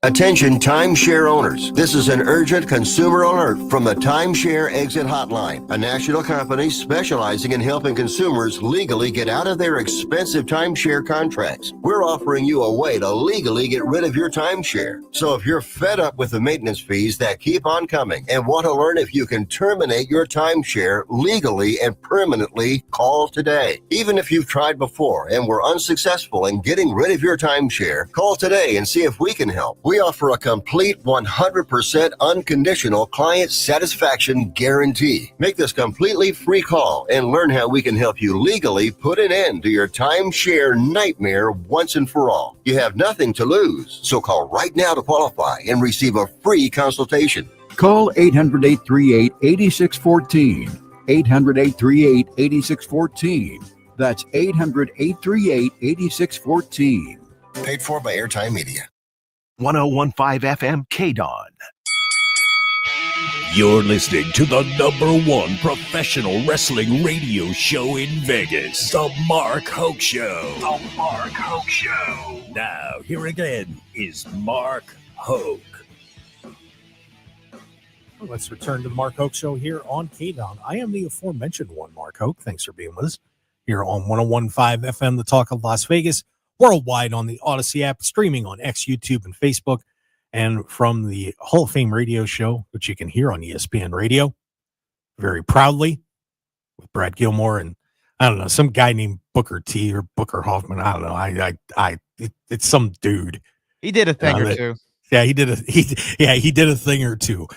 Attention timeshare owners. This is an urgent consumer alert from the Timeshare Exit Hotline, a national company specializing in helping consumers legally get out of their expensive timeshare contracts. We're offering you a way to legally get rid of your timeshare. So if you're fed up with the maintenance fees that keep on coming and want to learn if you can terminate your timeshare legally and permanently, call today. Even if you've tried before and were unsuccessful in getting rid of your timeshare, call today and see if we can help. We offer a complete 100% unconditional client satisfaction guarantee. Make this completely free call and learn how we can help you legally put an end to your timeshare nightmare once and for all. You have nothing to lose, so call right now to qualify and receive a free consultation. Call 800-838-8614. 800-838-8614. That's 800-838-8614. Paid for by Airtime Media. 1015 FM KDAWN. You're listening to the #1 professional wrestling radio show in Vegas, The Mark Hoke Show. The Mark Hoke Show. Now, here again is Mark Hoke. Let's return to the Mark Hoke Show here on KDAWN. I am the aforementioned one, Mark Hoke. Thanks for being with us here on 1015 FM, The Talk of Las Vegas. Worldwide on the Odyssey app, streaming on X, YouTube, and Facebook, and from the Hall of Fame radio show, which you can hear on ESPN Radio, very proudly, with Brad Gilmore and, I don't know, some guy named Booker T or Booker Hoffman. I don't know. It's some dude. He did a thing or two. Yeah, he did a thing or two.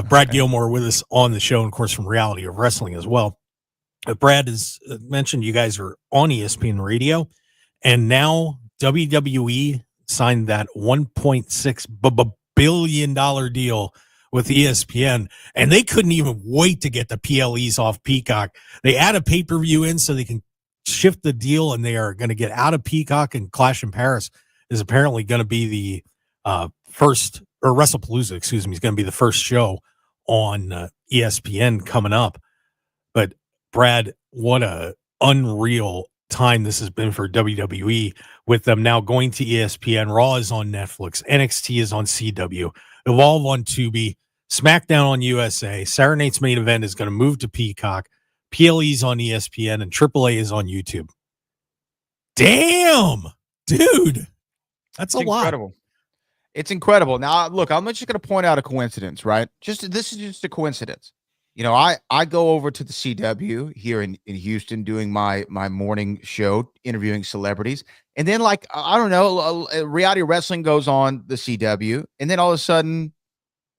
Brad Gilmore with us on the show, and of course from Reality of Wrestling as well. Brad has mentioned you guys are on ESPN Radio. And now WWE signed that $1.6 billion deal with ESPN, and they couldn't even wait to get the PLEs off Peacock. They add a pay-per-view in so they can shift the deal, and they are going to get out of Peacock, and Clash in Paris is apparently going to be the first, or WrestlePalooza, excuse me, is going to be the first show on ESPN coming up. But Brad, what a unreal time this has been for WWE, with them now going to ESPN. Raw is on Netflix, NXT is on CW, Evolve on Tubi, SmackDown on USA, Saturday Night's Main Event is going to move to Peacock, PLE's on ESPN, and AAA is on YouTube. Damn, dude, that's incredible. Lot. It's incredible. Now, look, I'm just going to point out a coincidence, right? This is just a coincidence. You know, I go over to the CW here in Houston doing my morning show, interviewing celebrities. And then, like, I don't know, reality wrestling goes on the CW. And then all of a sudden,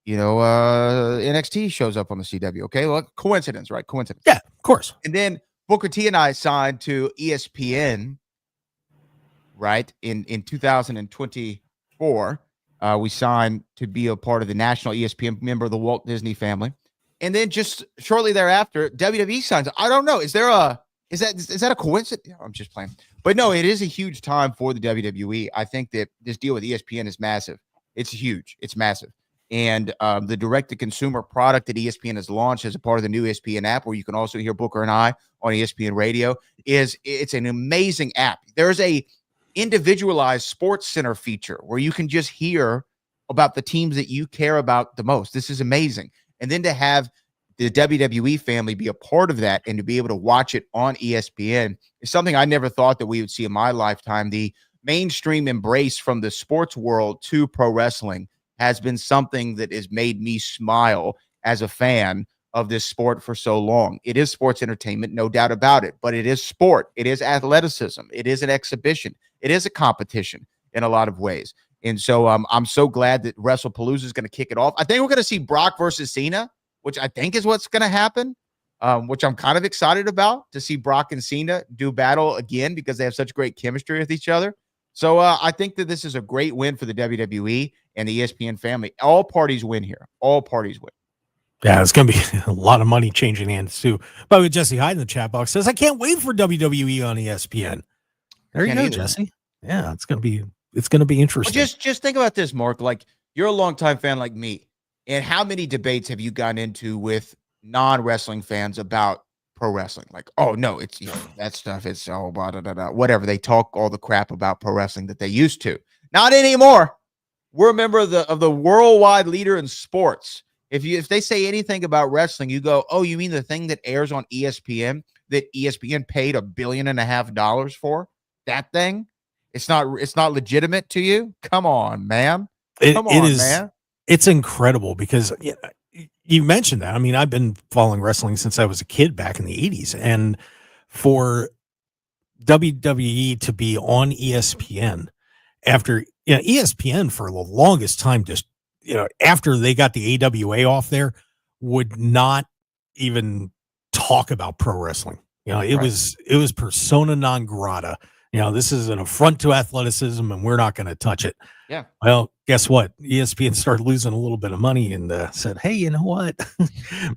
you know, NXT shows up on the CW. Okay, look, coincidence, right? Coincidence. Yeah, course. And then Booker T and I signed to ESPN, right, in 2024. We signed to be a part of the national ESPN member of the Walt Disney family. And then just shortly thereafter, WWE signs. I don't know. Is that a coincidence? I'm just playing. But no, it is a huge time for the WWE. I think that this deal with ESPN is massive. It's huge. It's massive. And the direct-to-consumer product that ESPN has launched as a part of the new ESPN app, where you can also hear Booker and I on ESPN Radio, it's an amazing app. There's a individualized Sports Center feature where you can just hear about the teams that you care about the most. This is amazing. And then to have the WWE family be a part of that and to be able to watch it on ESPN is something I never thought that we would see in my lifetime. The mainstream embrace from the sports world to pro wrestling has been something that has made me smile as a fan of this sport for so long. It is sports entertainment, no doubt about it, but it is sport. It is athleticism. It is an exhibition. It is a competition in a lot of ways. And so I'm so glad that WrestlePalooza is going to kick it off. I think we're going to see Brock versus Cena, which I think is what's going to happen, which I'm kind of excited about, to see Brock and Cena do battle again because they have such great chemistry with each other. So I think that this is a great win for the WWE and the ESPN family. All parties win here. All parties win. Yeah, it's going to be a lot of money changing hands too. By the way, Jesse Hyde in the chat box says, I can't wait for WWE on ESPN. There you go, Jesse. Yeah, it's going to be interesting. Well, just think about this, Mark. Like, you're a longtime fan like me. And how many debates have you gotten into with non-wrestling fans about pro wrestling? Like, oh no, it's that stuff. It's all blah, blah, blah, blah, whatever. They talk all the crap about pro wrestling that they used to. Not anymore. We're a member of the worldwide leader in sports. If they say anything about wrestling, you go, oh, you mean the thing that airs on ESPN that ESPN paid $1.5 billion for? That thing? It's not legitimate to you? Come on, man. Come on, man. It's incredible because you mentioned that. I mean, I've been following wrestling since I was a kid back in the 80s. And for WWE to be on ESPN after, ESPN for the longest time, just, after they got the AWA off there, would not even talk about pro wrestling. It was persona non grata. This is an affront to athleticism and we're not going to touch it. Yeah. Well, guess what? ESPN started losing a little bit of money and said, hey, you know what?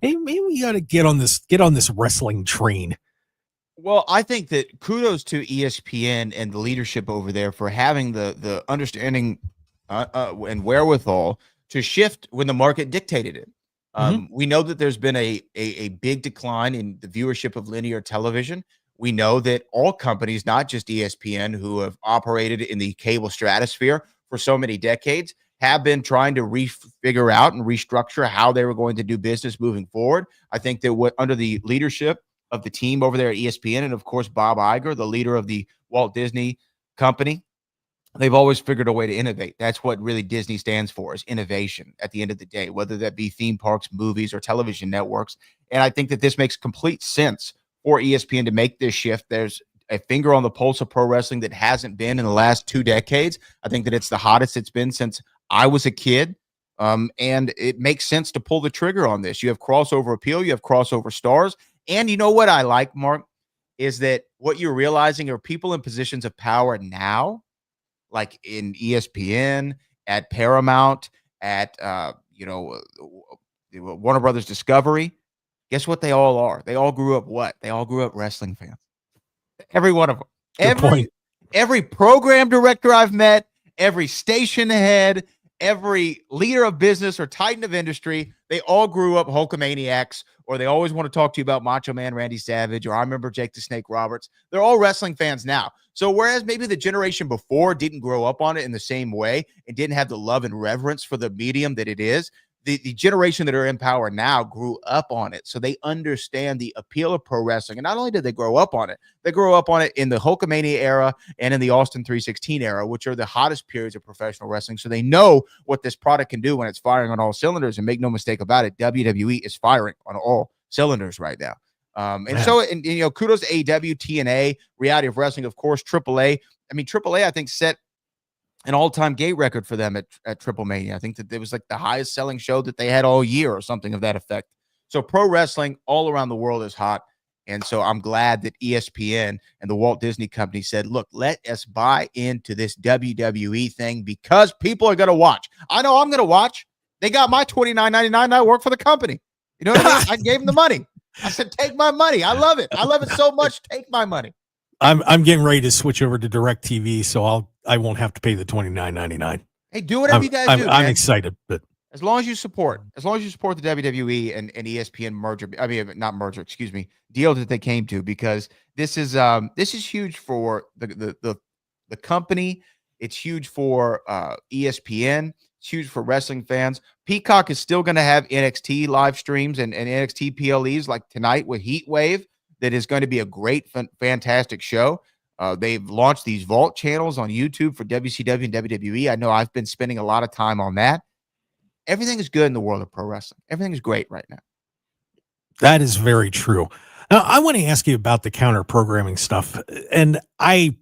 maybe we got to get on this wrestling train. Well, I think that kudos to ESPN and the leadership over there for having the understanding and wherewithal to shift when the market dictated it. We know that there's been a big decline in the viewership of linear television. We know that all companies, not just ESPN, who have operated in the cable stratosphere for so many decades, have been trying to figure out and restructure how they were going to do business moving forward. I think that under the leadership of the team over there at ESPN, and of course, Bob Iger, the leader of the Walt Disney Company, they've always figured a way to innovate. That's what really Disney stands for, is innovation at the end of the day, whether that be theme parks, movies, or television networks. And I think that this makes complete sense for ESPN to make this shift. There's a finger on the pulse of pro wrestling that hasn't been in the last 2 decades. I think that it's the hottest it's been since I was a kid. And it makes sense to pull the trigger on this. You have crossover appeal, you have crossover stars. And you know what I like, Mark, is that what you're realizing are people in positions of power now, like in ESPN, at Paramount, at Warner Brothers Discovery. Guess what they all are? They all grew up what? They all grew up wrestling fans. Every one of them. Every program director I've met, every station head, every leader of business or titan of industry, they all grew up Hulkamaniacs, or they always want to talk to you about Macho Man Randy Savage, or I remember Jake the Snake Roberts. They're all wrestling fans now. So whereas maybe the generation before didn't grow up on it in the same way and didn't have the love and reverence for the medium that it is, the generation that are in power now grew up on it. So they understand the appeal of pro wrestling. And not only did they grow up on it, they grew up on it in the Hulkamania era and in the Austin 316 era, which are the hottest periods of professional wrestling. So they know what this product can do when it's firing on all cylinders. And make no mistake about it, WWE is firing on all cylinders right now. Kudos to AEW, TNA, Reality of Wrestling, of course, AAA. I mean, AAA, I think, set an all-time gate record for them at Triple Mania. I think that it was like the highest selling show that they had all year or something of that effect. So pro wrestling all around the world is hot. And so I'm glad that ESPN and the Walt Disney Company said, look, let us buy into this WWE thing because people are going to watch. I know I'm going to watch. They got my $29.99. I work for the company. You know what I mean? I gave them the money. I said, take my money. I love it. I love it so much. Take my money. I'm getting ready to switch over to DirecTV, so I won't have to pay the $29.99. Hey, do whatever you guys do. I'm excited, but as long as you support the WWE and ESPN merger, not merger, excuse me, deal that they came to, because this is huge for the company. It's huge for ESPN. It's huge for wrestling fans. Peacock is still going to have NXT live streams and NXT PLEs like tonight with Heat Wave. That is going to be a great, fantastic show. They've launched these Vault channels on YouTube for WCW and WWE. I know I've been spending a lot of time on that. Everything is good in the world of pro wrestling. Everything is great right now. That is very true. Now, I want to ask you about the counter programming stuff. And I'm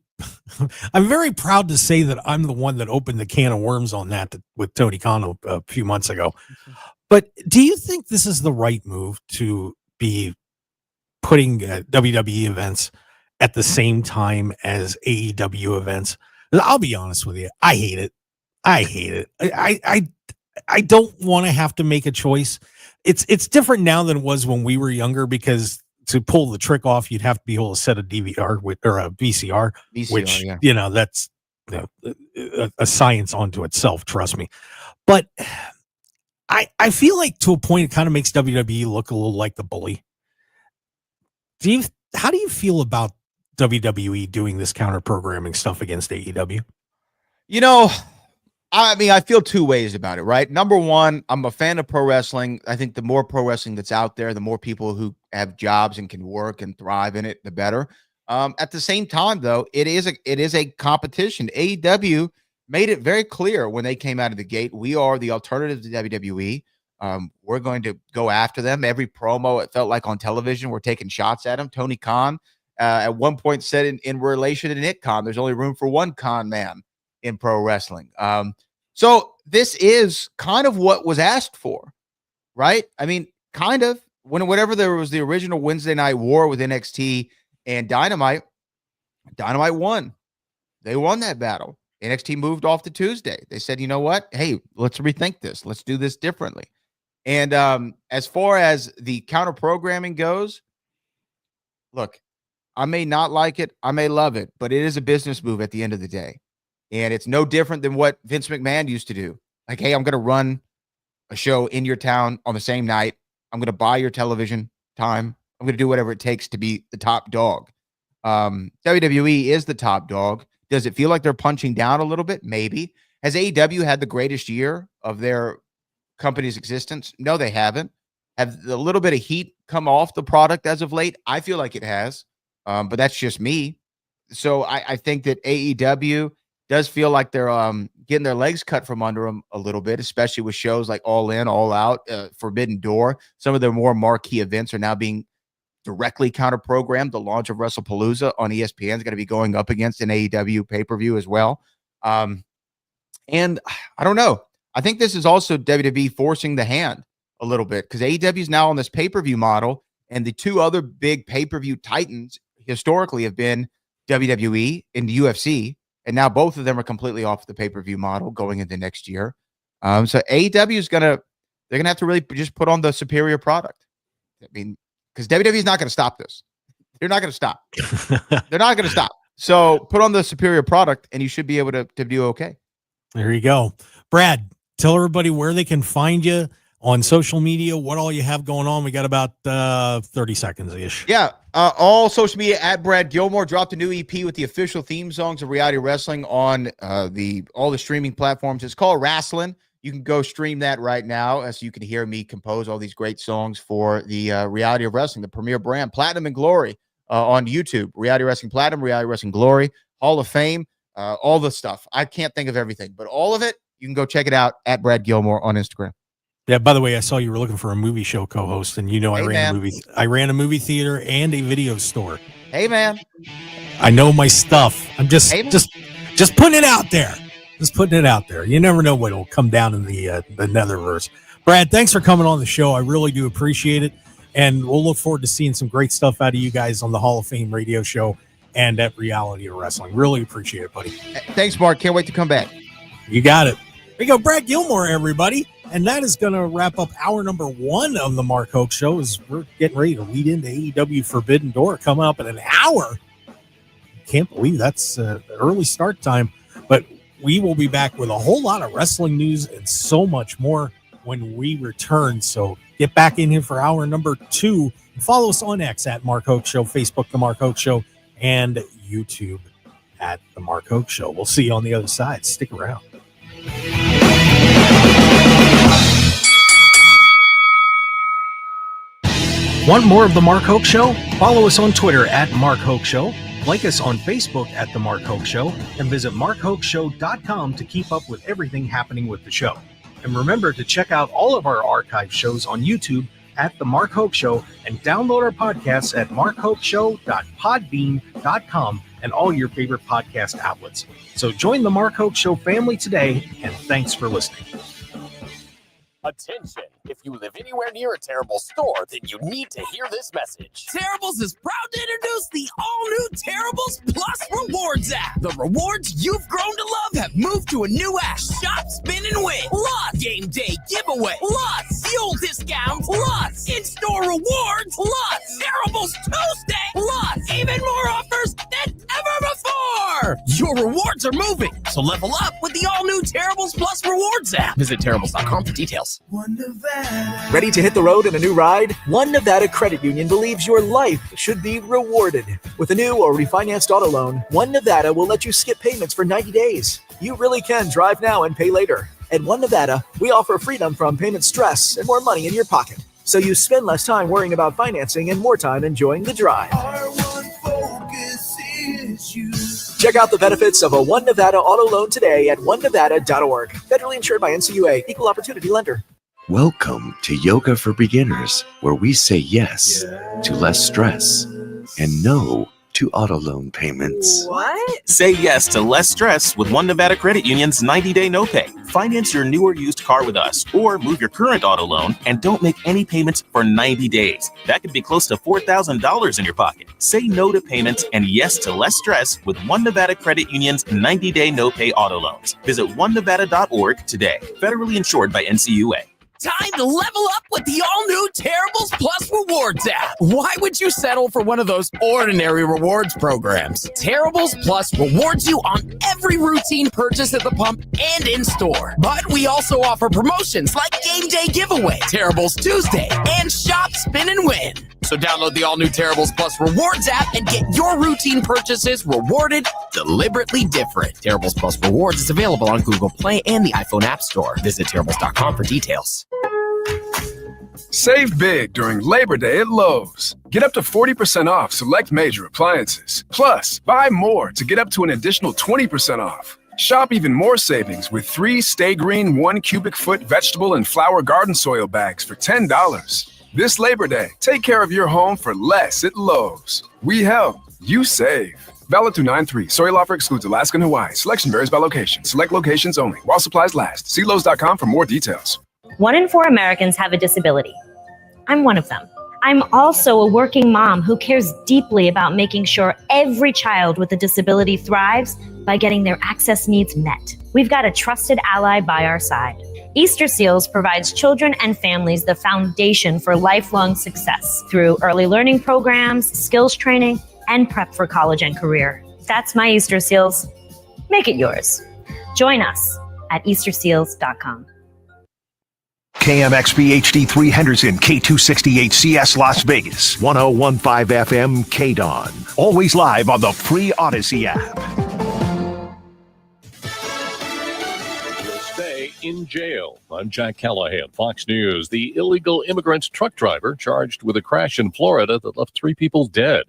very proud to say that I'm the one that opened the can of worms on that with Tony Khan a few months ago. But do you think this is the right move to be putting WWE events at the same time as AEW events? I'll be honest with you. I hate it. I don't want to have to make a choice. It's different now than it was when we were younger, because to pull the trick off, you'd have to be able to set a DVR or a VCR, which, yeah. That's a science unto itself. Trust me. But I feel like to a point, it kind of makes WWE look a little like the bully. How do you feel about WWE doing this counter programming stuff against AEW? I feel two ways about it, right? Number one, I'm a fan of pro wrestling. I think the more pro wrestling that's out there, the more people who have jobs and can work and thrive in it, the better. At the same time, though, it is a competition. AEW made it very clear when they came out of the gate, we are the alternative to WWE. We're going to go after them. Every promo, it felt like on television, we're taking shots at them. Tony Khan at one point said in relation to Nick Khan, there's only room for one con man in pro wrestling. So this is kind of what was asked for, right? I mean, kind of. Whenever there was the original Wednesday Night War with NXT and Dynamite won. They won that battle. NXT moved off to Tuesday. They said, you know what? Hey, let's rethink this. Let's do this differently. And as far as the counter programming goes, look, I may not like it. I may love it, but it is a business move at the end of the day. And it's no different than what Vince McMahon used to do. Like, hey, I'm going to run a show in your town on the same night. I'm going to buy your television time. I'm going to do whatever it takes to be the top dog. WWE is the top dog. Does it feel like they're punching down a little bit? Maybe. Has AEW had the greatest year of their company's existence? No, they haven't. Have a little bit of heat come off the product as of late? I feel like it has, but that's just me. So I think that AEW does feel like they're getting their legs cut from under them a little bit, especially with shows like All In, All Out, Forbidden Door. Some of their more marquee events are now being directly counter-programmed. The launch of WrestlePalooza on ESPN is going to be going up against an AEW pay-per-view as well. And I don't know. I think this is also WWE forcing the hand a little bit, because AEW is now on this pay-per-view model, and the two other big pay-per-view titans historically have been WWE and UFC. And now both of them are completely off the pay-per-view model going into next year. So AEW is they're gonna have to really just put on the superior product. I mean, because WWE is not going to stop this. They're not going to stop. They're not going to stop. So put on the superior product, and you should be able to do okay. There you go, Brad. Tell everybody where they can find you on social media, what all you have going on. We got about 30 seconds ish. Yeah. All social media at Brad Gilmore. Dropped a new EP with the official theme songs of reality wrestling on all the streaming platforms. It's called Wrestling. You can go stream that right now, so you can hear me compose all these great songs for the reality of wrestling, the premier brand, Platinum and Glory on YouTube. Reality Wrestling Platinum, Reality Wrestling Glory, Hall of Fame, all the stuff. I can't think of everything, but all of it, you can go check it out at Brad Gilmore on Instagram. Yeah, by the way, I saw you were looking for a movie show co-host, and I ran a movie theater and a video store. Hey, man. I know my stuff. I'm just putting it out there. Just putting it out there. You never know what will come down in the Netherverse. Brad, thanks for coming on the show. I really do appreciate it. And we'll look forward to seeing some great stuff out of you guys on the Hall of Fame radio show and at Reality of Wrestling. Really appreciate it, buddy. Thanks, Mark. Can't wait to come back. You got it. There you go, Brad Gilmore, everybody. And that is going to wrap up hour number 1 of the Mark Hoke Show as we're getting ready to lead into AEW Forbidden Door coming up in an hour. Can't believe that's an early start time. But we will be back with a whole lot of wrestling news and so much more when we return. So get back in here for hour number 2. And follow us on X at Mark Hoke Show, Facebook, The Mark Hoke Show, and YouTube at The Mark Hoke Show. We'll see you on the other side. Stick around. Want more of The Mark Hoke Show? Follow us on Twitter at Mark Hoke Show, like us on Facebook at The Mark Hoke Show, and visit markhokeshow.com to keep up with everything happening with the show. And remember to check out all of our archive shows on YouTube at The Mark Hoke Show and download our podcasts at markhokeshow.podbean.com and all your favorite podcast outlets. So join The Mark Hoke Show family today, and thanks for listening. Attention! If you live anywhere near a Terrible store, then you need to hear this message. Terribles is proud to introduce the all-new Terribles Plus Rewards app. The rewards you've grown to love have moved to a new app. Shop, spin, and win. Plus game day giveaway. Plus fuel discount. Plus in-store rewards. Plus Terribles Tuesday. Plus even more offers than ever before. Your rewards are moving, so level up with the all-new Terribles Plus Rewards app. Visit Terribles.com for details. Ready to hit the road in a new ride? One Nevada Credit Union believes your life should be rewarded. With a new or refinanced auto loan, One Nevada will let you skip payments for 90 days. You really can drive now and pay later. At One Nevada, we offer freedom from payment stress and more money in your pocket. So you spend less time worrying about financing and more time enjoying the drive. Our one focus is you. Check out the benefits of a One Nevada auto loan today at onenevada.org. Federally insured by NCUA. Equal opportunity lender. Welcome to Yoga for Beginners, where we say yes to less stress and no to auto loan payments. What? Say yes to less stress with One Nevada Credit Union's 90-day no pay. Finance your new or used car with us, or move your current auto loan and don't make any payments for 90 days. That could be close to $4,000 in your pocket. Say no to payments and yes to less stress with One Nevada Credit Union's 90-day no pay auto loans. Visit onenevada.org today. Federally insured by NCUA. Time to level up with the all-new Terribles Plus Rewards app. Why would you settle for one of those ordinary rewards programs? Terribles Plus rewards you on every routine purchase at the pump and in-store. But we also offer promotions like Game Day Giveaway, Terribles Tuesday, and Shop, Spin, and Win. So download the all-new Terribles Plus Rewards app and get your routine purchases rewarded deliberately different. Terribles Plus Rewards is available on Google Play and the iPhone App Store. Visit Terribles.com for details. Save big during Labor Day at Lowe's. Get up to 40% off select major appliances. Plus, buy more to get up to an additional 20% off. Shop even more savings with 3 Stay Green 1 cubic foot vegetable and flower garden soil bags for $10. This Labor Day, take care of your home for less at Lowe's. We help, you save. Valid through 9/3. Soil offer excludes Alaska and Hawaii. Selection varies by location. Select locations only. While supplies last. See Lowe's.com for more details. 1 in 4 Americans have a disability. I'm one of them. I'm also a working mom who cares deeply about making sure every child with a disability thrives by getting their access needs met. We've got a trusted ally by our side. Easter Seals provides children and families the foundation for lifelong success through early learning programs, skills training, and prep for college and career. That's my Easter Seals. Make it yours. Join us at easterseals.com. KMXP HD3 Henderson, K268CS Las Vegas, 1015 FM KDAWN. Always live on the free Odyssey app. Will stay in jail. I'm Jack Callahan, Fox News. The illegal immigrant truck driver charged with a crash in Florida that left 3 people dead.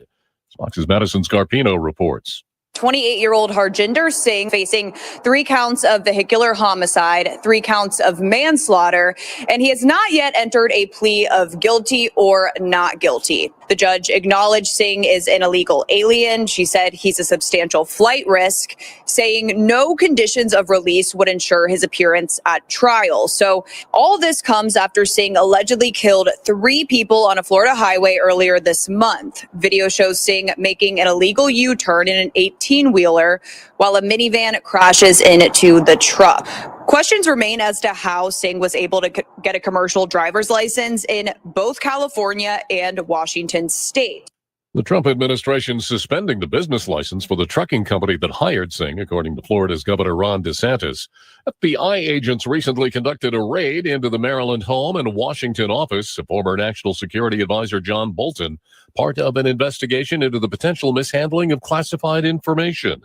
Fox's Madison Scarpino reports. 28-year-old Harjinder Singh facing 3 counts of vehicular homicide, 3 counts of manslaughter, and he has not yet entered a plea of guilty or not guilty. The judge acknowledged Singh is an illegal alien. She said he's a substantial flight risk, saying no conditions of release would ensure his appearance at trial. So all this comes after Singh allegedly killed 3 people on a Florida highway earlier this month. Video shows Singh making an illegal U-turn in an 18-wheeler while a minivan crashes into the truck. Questions remain as to how Singh was able to get a commercial driver's license in both California and Washington state. The Trump administration suspending the business license for the trucking company that hired Singh, according to Florida's Governor Ron DeSantis. FBI agents recently conducted a raid into the Maryland home and Washington office of former National Security Advisor John Bolton, part of an investigation into the potential mishandling of classified information.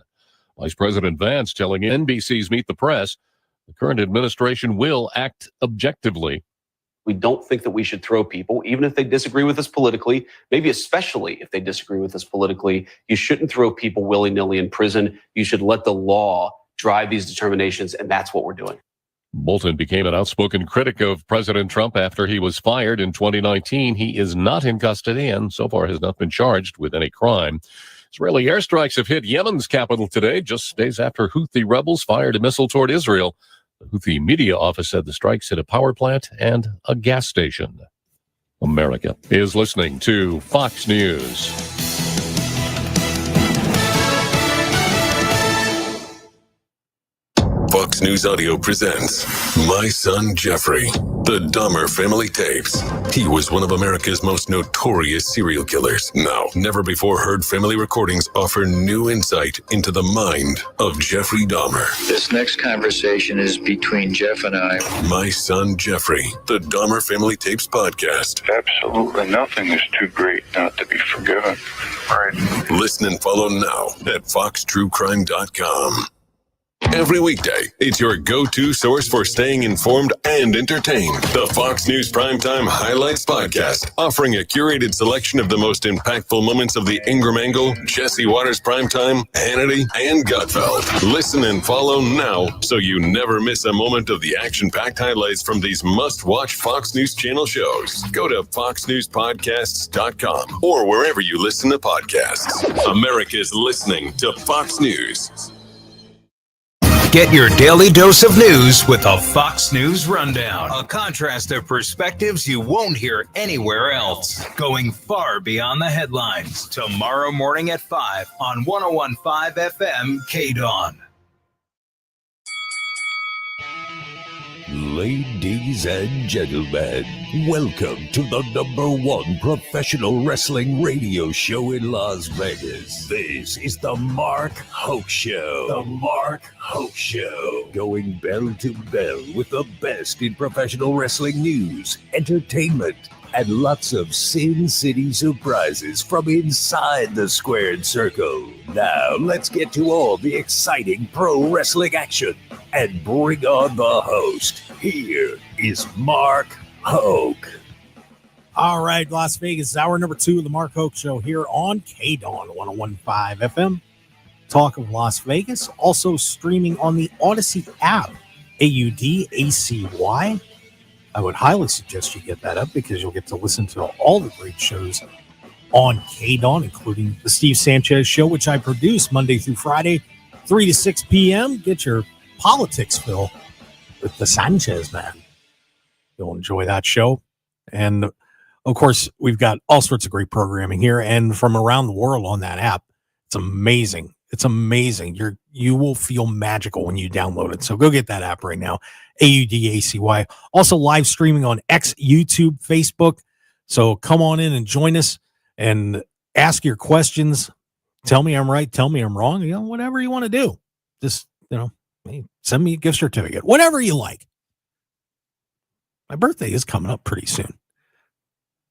Vice President Vance telling NBC's Meet the Press the current administration will act objectively. We don't think that we should throw people, even if they disagree with us politically, maybe especially if they disagree with us politically. You shouldn't throw people willy-nilly in prison. You should let the law drive these determinations, and that's what we're doing. Bolton became an outspoken critic of President Trump after he was fired in 2019. He is not in custody and so far has not been charged with any crime. Israeli airstrikes have hit Yemen's capital today, just days after Houthi rebels fired a missile toward Israel. The Houthi media office said the strikes hit a power plant and a gas station. America is listening to Fox News. Fox News Audio presents My Son Jeffrey, the Dahmer Family Tapes. He was one of America's most notorious serial killers. Now, never before heard family recordings offer new insight into the mind of Jeffrey Dahmer. This next conversation is between Jeff and I. My Son Jeffrey, the Dahmer Family Tapes podcast. Absolutely nothing is too great not to be forgiven. Right. Listen and follow now at foxtruecrime.com. Every weekday, it's your go-to source for staying informed and entertained. The Fox News Primetime Highlights Podcast, offering a curated selection of the most impactful moments of the Ingram Angle, Jesse Waters Primetime, Hannity, and Gutfeld. Listen and follow now so you never miss a moment of the action-packed highlights from these must-watch Fox News Channel shows. Go to foxnewspodcasts.com or wherever you listen to podcasts. America's listening to Fox News. Get your daily dose of news with a Fox News Rundown. A contrast of perspectives you won't hear anywhere else. Going far beyond the headlines. Tomorrow morning at 5 on 101.5 FM KDAWN. Ladies and gentlemen, welcome to the #1 professional wrestling radio show in Las Vegas. This is the Mark Hoke Show. The Mark Hoke Show. Going bell to bell with the best in professional wrestling news, entertainment, and lots of Sin City surprises from inside the squared circle. Now, let's get to all the exciting pro wrestling action and bring on the host. Here is Mark Hoke. All right, Las Vegas, hour number 2 of the Mark Hoke Show here on KDAWN 101.5 FM. Talk of Las Vegas, also streaming on the Odyssey app, AUDACY. I would highly suggest you get that up because you'll get to listen to all the great shows on KDAWN, including the Steve Sanchez Show, which I produce Monday through Friday, 3 to 6 p.m. Get your politics fill with the Sanchez man. You'll enjoy that show. And, of course, we've got all sorts of great programming here and from around the world on that app. It's amazing. It's amazing. You will feel magical when you download it. So go get that app right now. AUDACY. Also live streaming on X, YouTube, Facebook. So come on in and join us and ask your questions. Tell me I'm right. Tell me I'm wrong. You know, whatever you want to do. Just, send me a gift certificate. Whatever you like. My birthday is coming up pretty soon.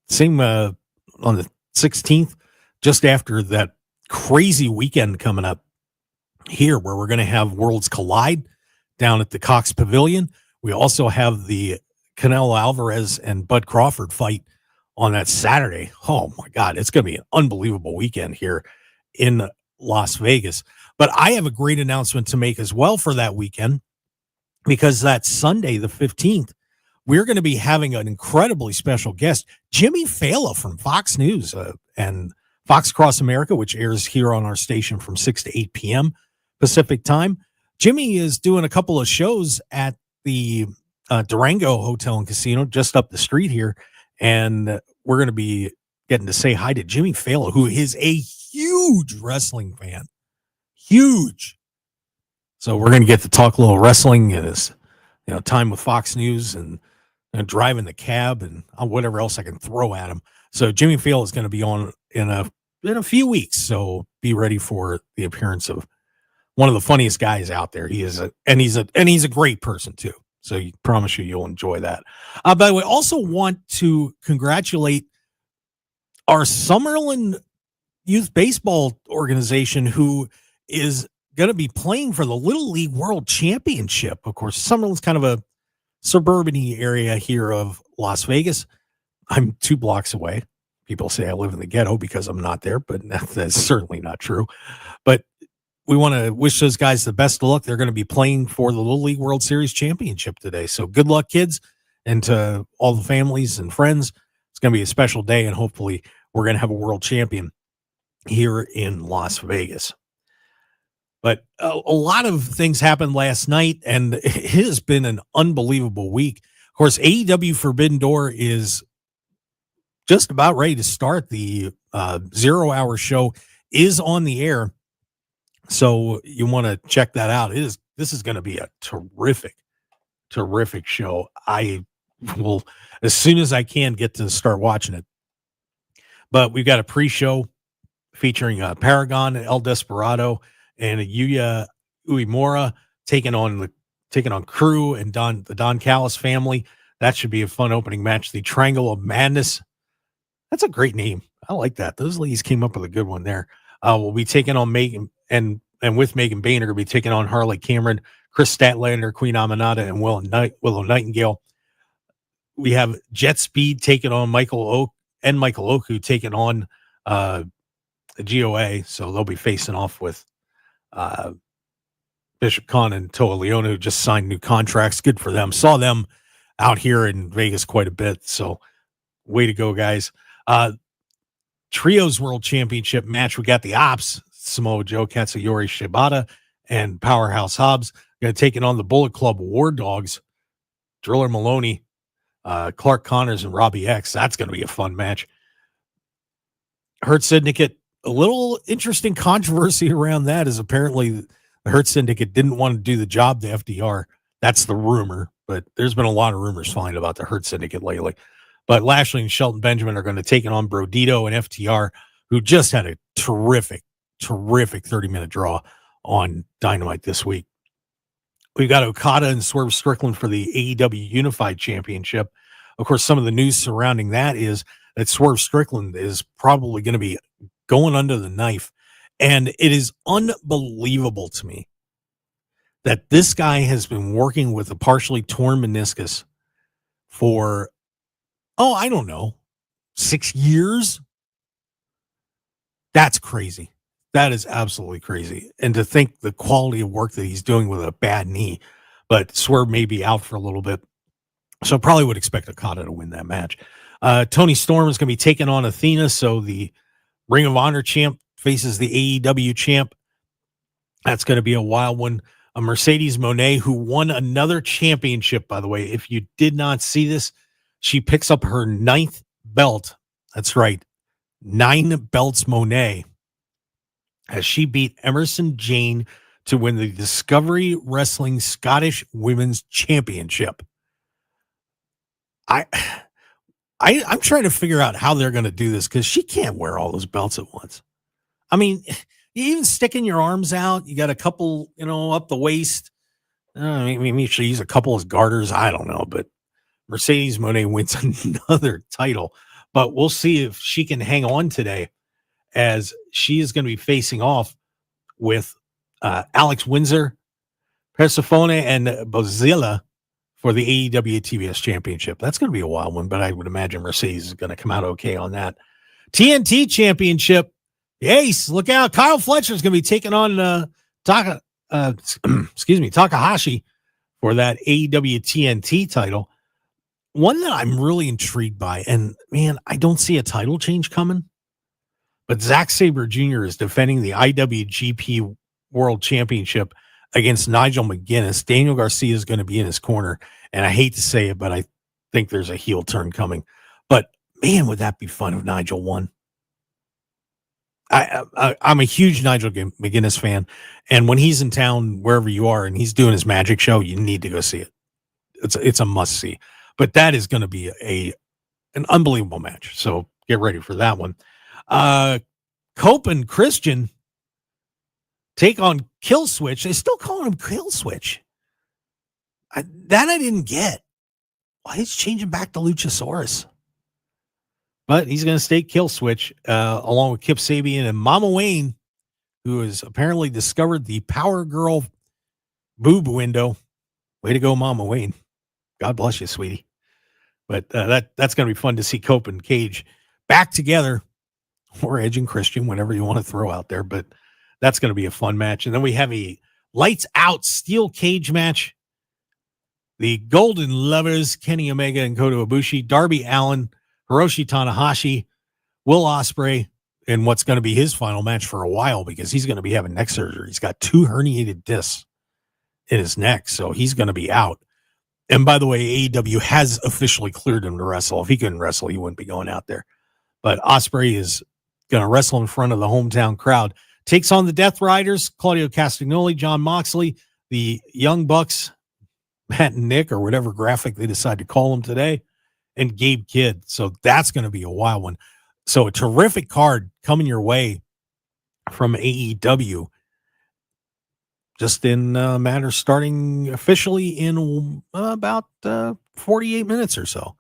Same on the 16th, just after that crazy weekend coming up here where we're going to have Worlds Collide down at the Cox Pavilion. We also have the Canelo Alvarez and Bud Crawford fight on that Saturday. Oh my God, it's going to be an unbelievable weekend here in Las Vegas. But I have a great announcement to make as well for that weekend, because that Sunday, the 15th, we're going to be having an incredibly special guest, Jimmy Fallon from Fox News and Fox Cross America, which airs here on our station from 6 to 8 p.m. Pacific time. Jimmy is doing a couple of shows at the Durango Hotel and Casino just up the street here, and we're going to be getting to say hi to Jimmy Fallon, who is a huge wrestling fan. Huge. So we're going to get to talk a little wrestling and his, time with Fox News and driving the cab and whatever else I can throw at him. So Jimmy Fallon is going to be on in a few weeks. So be ready for the appearance of one of the funniest guys out there. He's a great person too. So I promise you'll enjoy that. By the way, also want to congratulate our Summerlin Youth Baseball organization, who is going to be playing for the Little League World Championship. Of course, Summerlin's kind of a suburban area here of Las Vegas. I'm 2 blocks away. People say I live in the ghetto because I'm not there, but that's certainly not true. But we want to wish those guys the best of luck. They're going to be playing for the Little League World Series Championship today. So good luck, kids, and to all the families and friends. It's going to be a special day, and hopefully we're going to have a world champion here in Las Vegas. But a lot of things happened last night, and it has been an unbelievable week. Of course, AEW Forbidden Door is just about ready to start. The 0 hour show is on the air, so you want to check that out. This is going to be a terrific show. I will, as soon as I can, get to start watching it. But we've got a pre-show featuring Paragon, El Desperado, and Yuya Uemura taking on Crew and the Don Callis family. That should be a fun opening match. The Triangle of Madness. That's a great name. I like that. Those ladies came up with a good one there. We'll be taking on Megan, and with Megan Boehner, we'll be taking on Harley Cameron, Chris Statlander, Queen Aminata, and Willow Nightingale. We have Jet Speed taking on Michael Oku taking on the GOA. So they'll be facing off with Bishop Khan and Toa Leona, who just signed new contracts. Good for them. Saw them out here in Vegas quite a bit. So way to go, guys. Trios World Championship match. We got the Ops, Samoa Joe, Katsuyori Shibata, and Powerhouse Hobbs. Going to take it on the Bullet Club War Dogs, Driller Maloney, Clark Connors, and Robbie X. That's going to be a fun match. Hurt Syndicate, a little interesting controversy around that is apparently the Hurt Syndicate didn't want to do the job to FDR. That's the rumor, but there's been a lot of rumors flying about the Hurt Syndicate lately. But Lashley and Shelton Benjamin are going to take it on Brodito and FTR, who just had a terrific 30-minute draw on Dynamite this week. We've got Okada and Swerve Strickland for the AEW Unified Championship. Of course, some of the news surrounding that is that Swerve Strickland is probably going to be going under the knife. And it is unbelievable to me that this guy has been working with a partially torn meniscus for, I don't know, 6 years. That's crazy. That is absolutely crazy. And to think the quality of work that he's doing with a bad knee, but Swerve may be out for a little bit. So probably would expect Okada to win that match. Tony Storm is going to be taking on Athena. So the Ring of Honor champ faces the AEW champ. That's going to be a wild one. Mercedes Moné, who won another championship, by the way. If you did not see this, she picks up her 9th belt. That's right. 9 belts, Moné, as she beat Emerson Jane to win the Discovery Wrestling Scottish Women's Championship. I'm trying to figure out how they're going to do this, because she can't wear all those belts at once. I mean, you even sticking your arms out, you got a couple, up the waist. Maybe you should use a couple as garters. I don't know, but Mercedes Moné wins another title. But we'll see if she can hang on today, as she is going to be facing off with Alex Windsor, Persephone, and Bozilla for the AEW TBS Championship. That's going to be a wild one, but I would imagine Mercedes is going to come out okay on that. TNT Championship. Ace, look out. Kyle Fletcher is going to be taking on Takahashi for that AEW TNT title. One that I'm really intrigued by, and man, I don't see a title change coming, but Zack Sabre Jr. is defending the IWGP World Championship against Nigel McGuinness. Daniel Garcia is going to be in his corner, and I hate to say it, but I think there's a heel turn coming. But man, would that be fun if Nigel won? I'm a huge Nigel McGuinness fan, and when he's in town, wherever you are, and he's doing his magic show, you need to go see it. It's a must see. But that is going to be an unbelievable match. So get ready for that one. Cope and Christian take on Kill Switch. They still calling him Kill Switch. I didn't get. Why he's changing back to Luchasaurus? But he's going to stay Kill Switch along with Kip Sabian and Mama Wayne, who has apparently discovered the Power Girl boob window. Way to go, Mama Wayne. God bless you, sweetie. But that's going to be fun to see Cope and Cage back together, or Edge and Christian, whatever you want to throw out there. But that's going to be a fun match. And then we have a lights out steel cage match. The Golden Lovers, Kenny Omega and Kota Ibushi, Darby Allin, Hiroshi Tanahashi, Will Ospreay, in what's going to be his final match for a while because he's going to be having neck surgery. He's got 2 herniated discs in his neck, so he's going to be out. And by the way, AEW has officially cleared him to wrestle. If he couldn't wrestle, he wouldn't be going out there. But Ospreay is going to wrestle in front of the hometown crowd. Takes on the Death Riders, Claudio Castagnoli, John Moxley, the Young Bucks, Matt and Nick, or whatever graphic they decide to call them today, and Gabe Kidd. So that's going to be a wild one. So a terrific card coming your way from AEW. Just in a matter starting officially in about 48 minutes or so.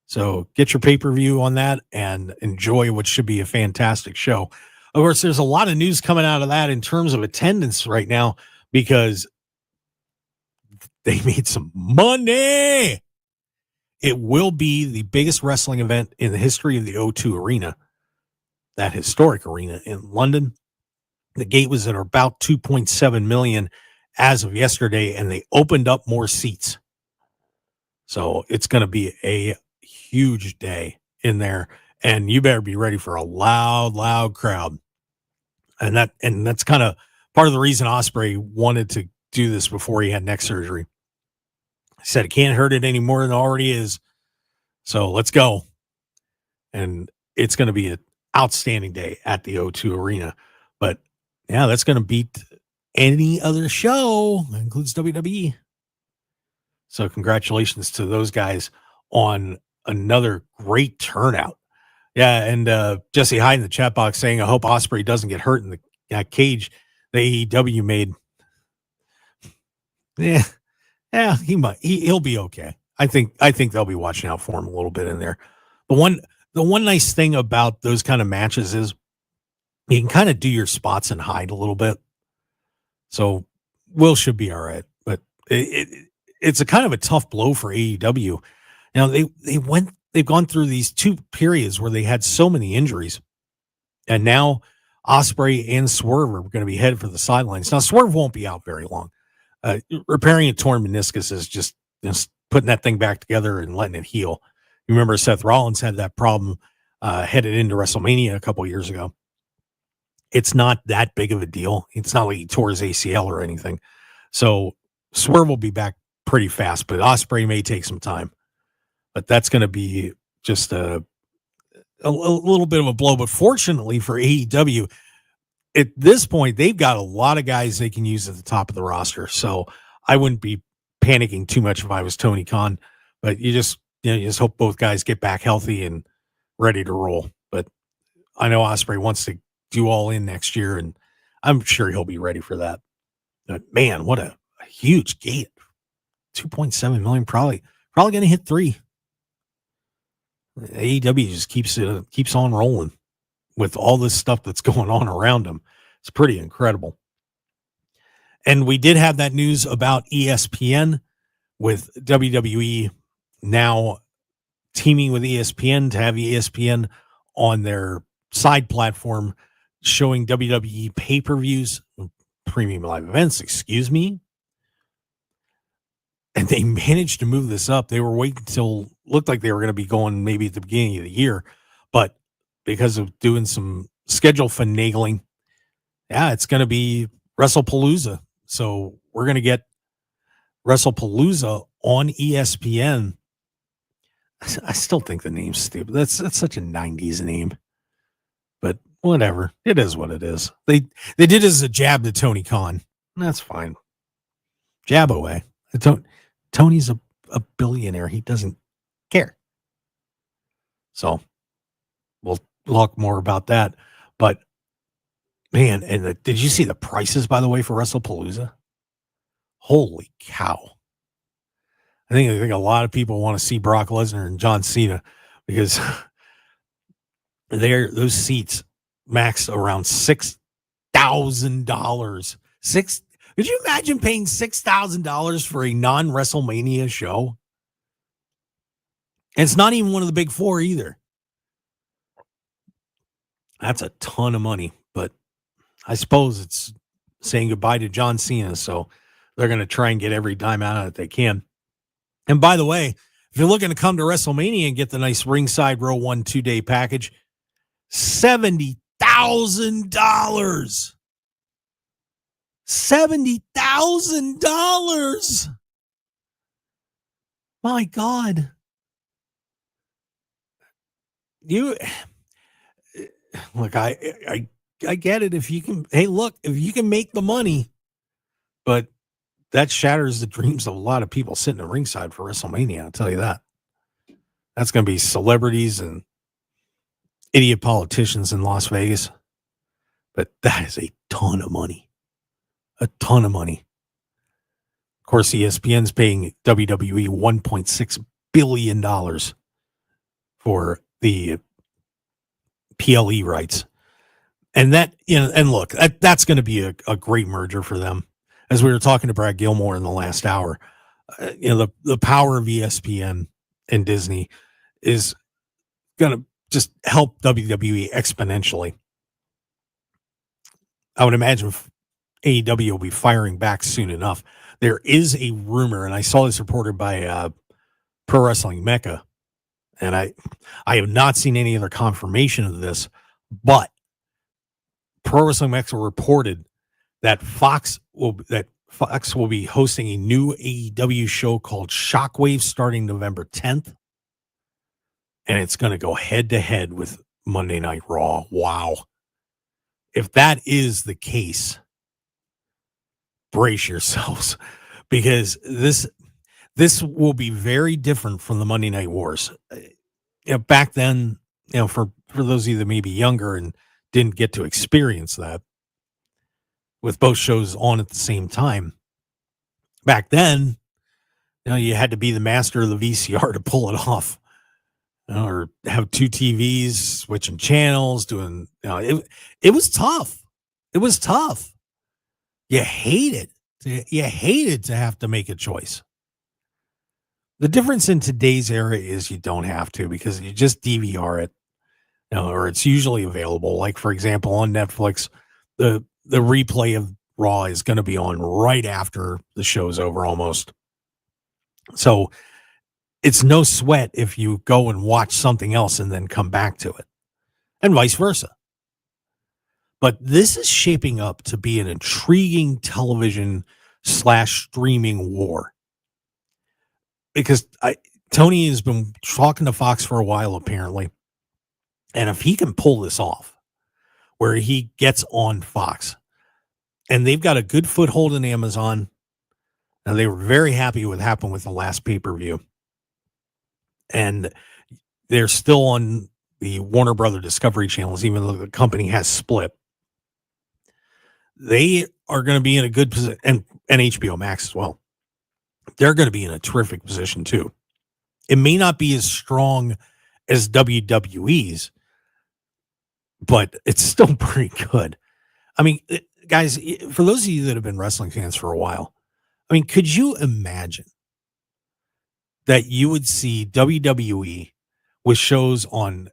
So get your pay-per-view on that and enjoy what should be a fantastic show. Of course, there's a lot of news coming out of that in terms of attendance right now because they made some money. It will be the biggest wrestling event in the history of the O2 Arena, that historic arena in London. The gate was at about 2.7 million as of yesterday, and they opened up more seats. So it's going to be a huge day in there, and you better be ready for a loud crowd. And that's kind of part of the reason Ospreay wanted to do this before he had neck surgery. He said it can't hurt it any more than it already is. So let's go. And it's going to be an outstanding day at the O2 Arena. But yeah, that's going to beat any other show. That includes WWE. So congratulations to those guys on another great turnout. Yeah, and Jesse Hyde in the chat box saying, I hope Ospreay doesn't get hurt in the cage the AEW made. Yeah, he might. He'll be okay. I think they'll be watching out for him a little bit in there. The one nice thing about those kind of matches is you can kind of do your spots and hide a little bit. So Will should be all right. But it's a kind of a tough blow for AEW. Now they've gone through these 2 periods where they had so many injuries. And now Ospreay and Swerve are going to be headed for the sidelines. Now Swerve won't be out very long. Repairing a torn meniscus is just putting that thing back together and letting it heal. You remember Seth Rollins had that problem headed into WrestleMania a couple years ago. It's not that big of a deal. It's not like he tore his ACL or anything. So Swerve will be back pretty fast, but Ospreay may take some time. But that's going to be just a little bit of a blow. But fortunately for AEW, at this point, they've got a lot of guys they can use at the top of the roster. So I wouldn't be panicking too much if I was Tony Khan. But you just hope both guys get back healthy and ready to roll. But I know Ospreay wants to do all in next year, and I'm sure he'll be ready for that. But man, what a huge gate. 2.7 million, probably going to hit 3. AEW just keeps on rolling with all this stuff that's going on around them. It's pretty incredible. And we did have that news about ESPN with WWE now teaming with ESPN to have ESPN on their side platform showing WWE pay-per-views. premium live events, excuse me. And they managed to move this up. They were waiting until looked like they were going to be going maybe at the beginning of the year, but because of doing some schedule finagling, it's going to be WrestlePalooza. So we're going to get WrestlePalooza on ESPN. I still think the name's stupid. That's such a 90s name. But whatever. It is what it is. They did it as a jab to Tony Khan. That's fine. Jab away. Tony's a billionaire. He doesn't care. So we'll talk more about that. But man, and did you see the prices, by the way, for WrestlePalooza? Holy cow. I think a lot of people want to see Brock Lesnar and John Cena because those seats max around $6,000. Could you imagine paying $6,000 for a non-WrestleMania show? And it's not even one of the big four either. That's a ton of money, but I suppose it's saying goodbye to John Cena, so they're going to try and get every dime out of it they can. And by the way, if you're looking to come to WrestleMania and get the nice ringside row 1 2-day package, $70,000. $70,000. My God. Look, I get it. If you can, if you can make the money, but that shatters the dreams of a lot of people sitting at ringside for WrestleMania. I'll tell you that. That's going to be celebrities and idiot politicians in Las Vegas. But that is a ton of money. A ton of money. Of course, ESPN's paying WWE $1.6 billion for the PLE rights. And that, and look, that's going to be a great merger for them. As we were talking to Brad Gilmore in the last hour, the power of ESPN and Disney is going to just help WWE exponentially. I would imagine AEW will be firing back soon enough. There is a rumor, and I saw this reported by Pro Wrestling Mecca, and I have not seen any other confirmation of this, but Pro Wrestling Mecca reported that Fox will be hosting a new AEW show called Shockwave starting November 10th. And it's going to go head to head with Monday Night Raw. Wow. If that is the case, brace yourselves, because this will be very different from the Monday Night Wars. Back then, for those of you that may be younger and didn't get to experience that, with both shows on at the same time. Back then, you had to be the master of the VCR to pull it off, or have two TVs, switching channels, doing, it was tough. It was tough. You hated to have to make a choice. The difference in today's era is you don't have to, because you just DVR it, or it's usually available. Like, for example, on Netflix, the replay of Raw is going to be on right after the show's over almost. So it's no sweat if you go and watch something else and then come back to it, and vice versa. But this is shaping up to be an intriguing television / streaming war, because Tony has been talking to Fox for a while, apparently. And if he can pull this off, where he gets on Fox, and they've got a good foothold in Amazon, and they were very happy with what happened with the last pay-per-view. And they're still on the Warner Brother Discovery channels, even though the company has split. They are going to be in a good position, and HBO Max as well. They're going to be in a terrific position too. It may not be as strong as WWE's, but it's still pretty good. I mean, guys, for those of you that have been wrestling fans for a while, I mean, could you imagine that you would see WWE with shows on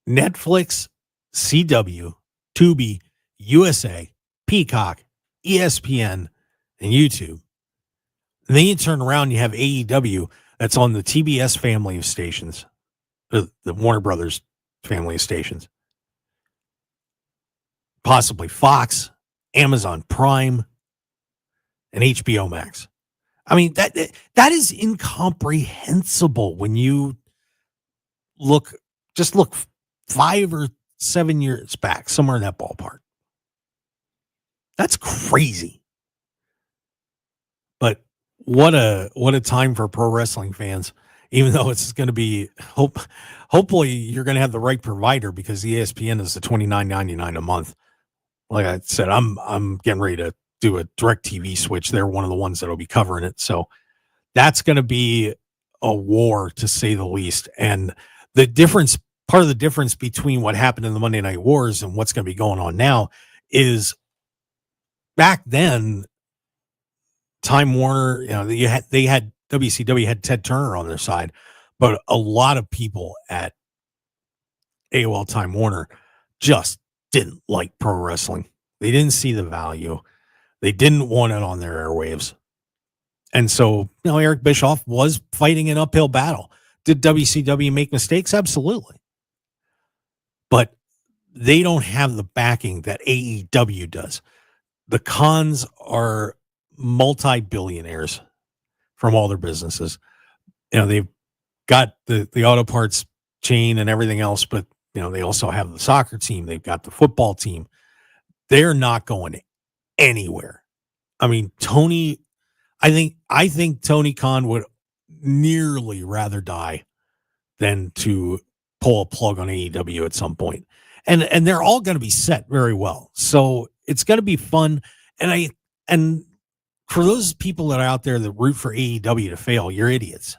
Netflix, CW, Tubi, USA, Peacock, ESPN, and YouTube. And then you turn around and you have AEW that's on the TBS family of stations, the Warner Brothers family of stations. Possibly Fox, Amazon Prime, and HBO Max. I mean, that is incomprehensible when you look 5 or 7 years back, somewhere in that ballpark. That's crazy. But what a time for pro wrestling fans, even though it's going to be hopefully you're going to have the right provider, because ESPN is the $29.99 a month. Like I said, I'm getting ready to do a direct TV switch. They're one of the ones that'll be covering it. So that's going to be a war, to say the least. And part of the difference between what happened in the Monday Night Wars and what's going to be going on now is back then, Time Warner, they had WCW had Ted Turner on their side, but a lot of people at AOL Time Warner just didn't like pro wrestling. They didn't see the value. They didn't want it on their airwaves. And so, Eric Bischoff was fighting an uphill battle. Did WCW make mistakes? Absolutely. But they don't have the backing that AEW does. The Khans are multi-billionaires from all their businesses. They've got the auto parts chain and everything else, but they also have the soccer team. They've got the football team. They're not going anywhere. I mean, I think Tony Khan would nearly rather die than to pull a plug on AEW at some point. And they're all going to be set very well. So it's going to be fun. And for those people that are out there that root for AEW to fail, you're idiots.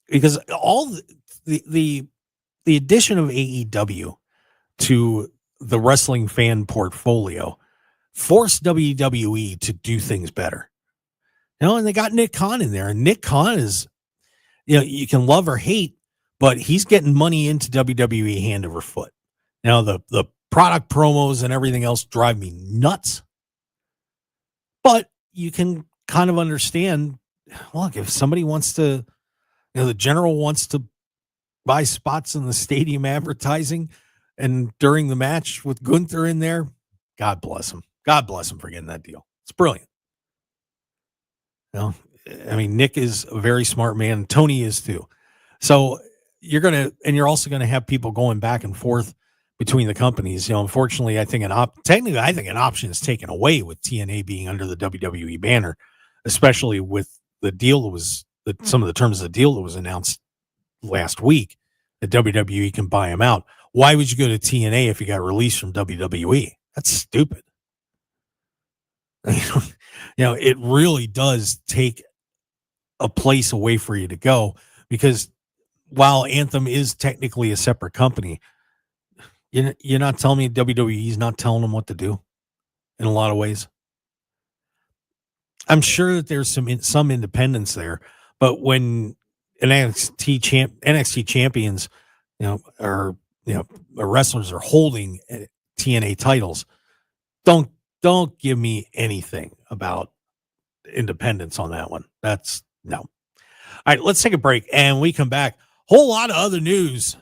Because all the addition of AEW to the wrestling fan portfolio forced WWE to do things better. And they got Nick Khan in there. And Nick Khan is, you can love or hate, but he's getting money into WWE hand over foot. Now, the product promos and everything else drive me nuts. But you can kind of understand, look, if somebody wants to, the general wants to buy spots in the stadium advertising and during the match with Gunther in there, God bless him. God bless him for getting that deal. It's brilliant. Nick is a very smart man. Tony is too. So you're also going to have people going back and forth between the companies. Unfortunately, I think an option is taken away with TNA being under the WWE banner, especially with the deal that was some of the terms of the deal that was announced last week, that WWE can buy them out. Why would you go to TNA if you got released from WWE? That's stupid. It really does take a place away for you to go, because while Anthem is technically a separate company, you're not telling me WWE is not telling them what to do in a lot of ways. I'm sure that there's some independence there, but when NXT champions, wrestlers are holding TNA titles, don't give me anything about independence on that one. That's no. All right, let's take a break, and we come back. Whole lot of other news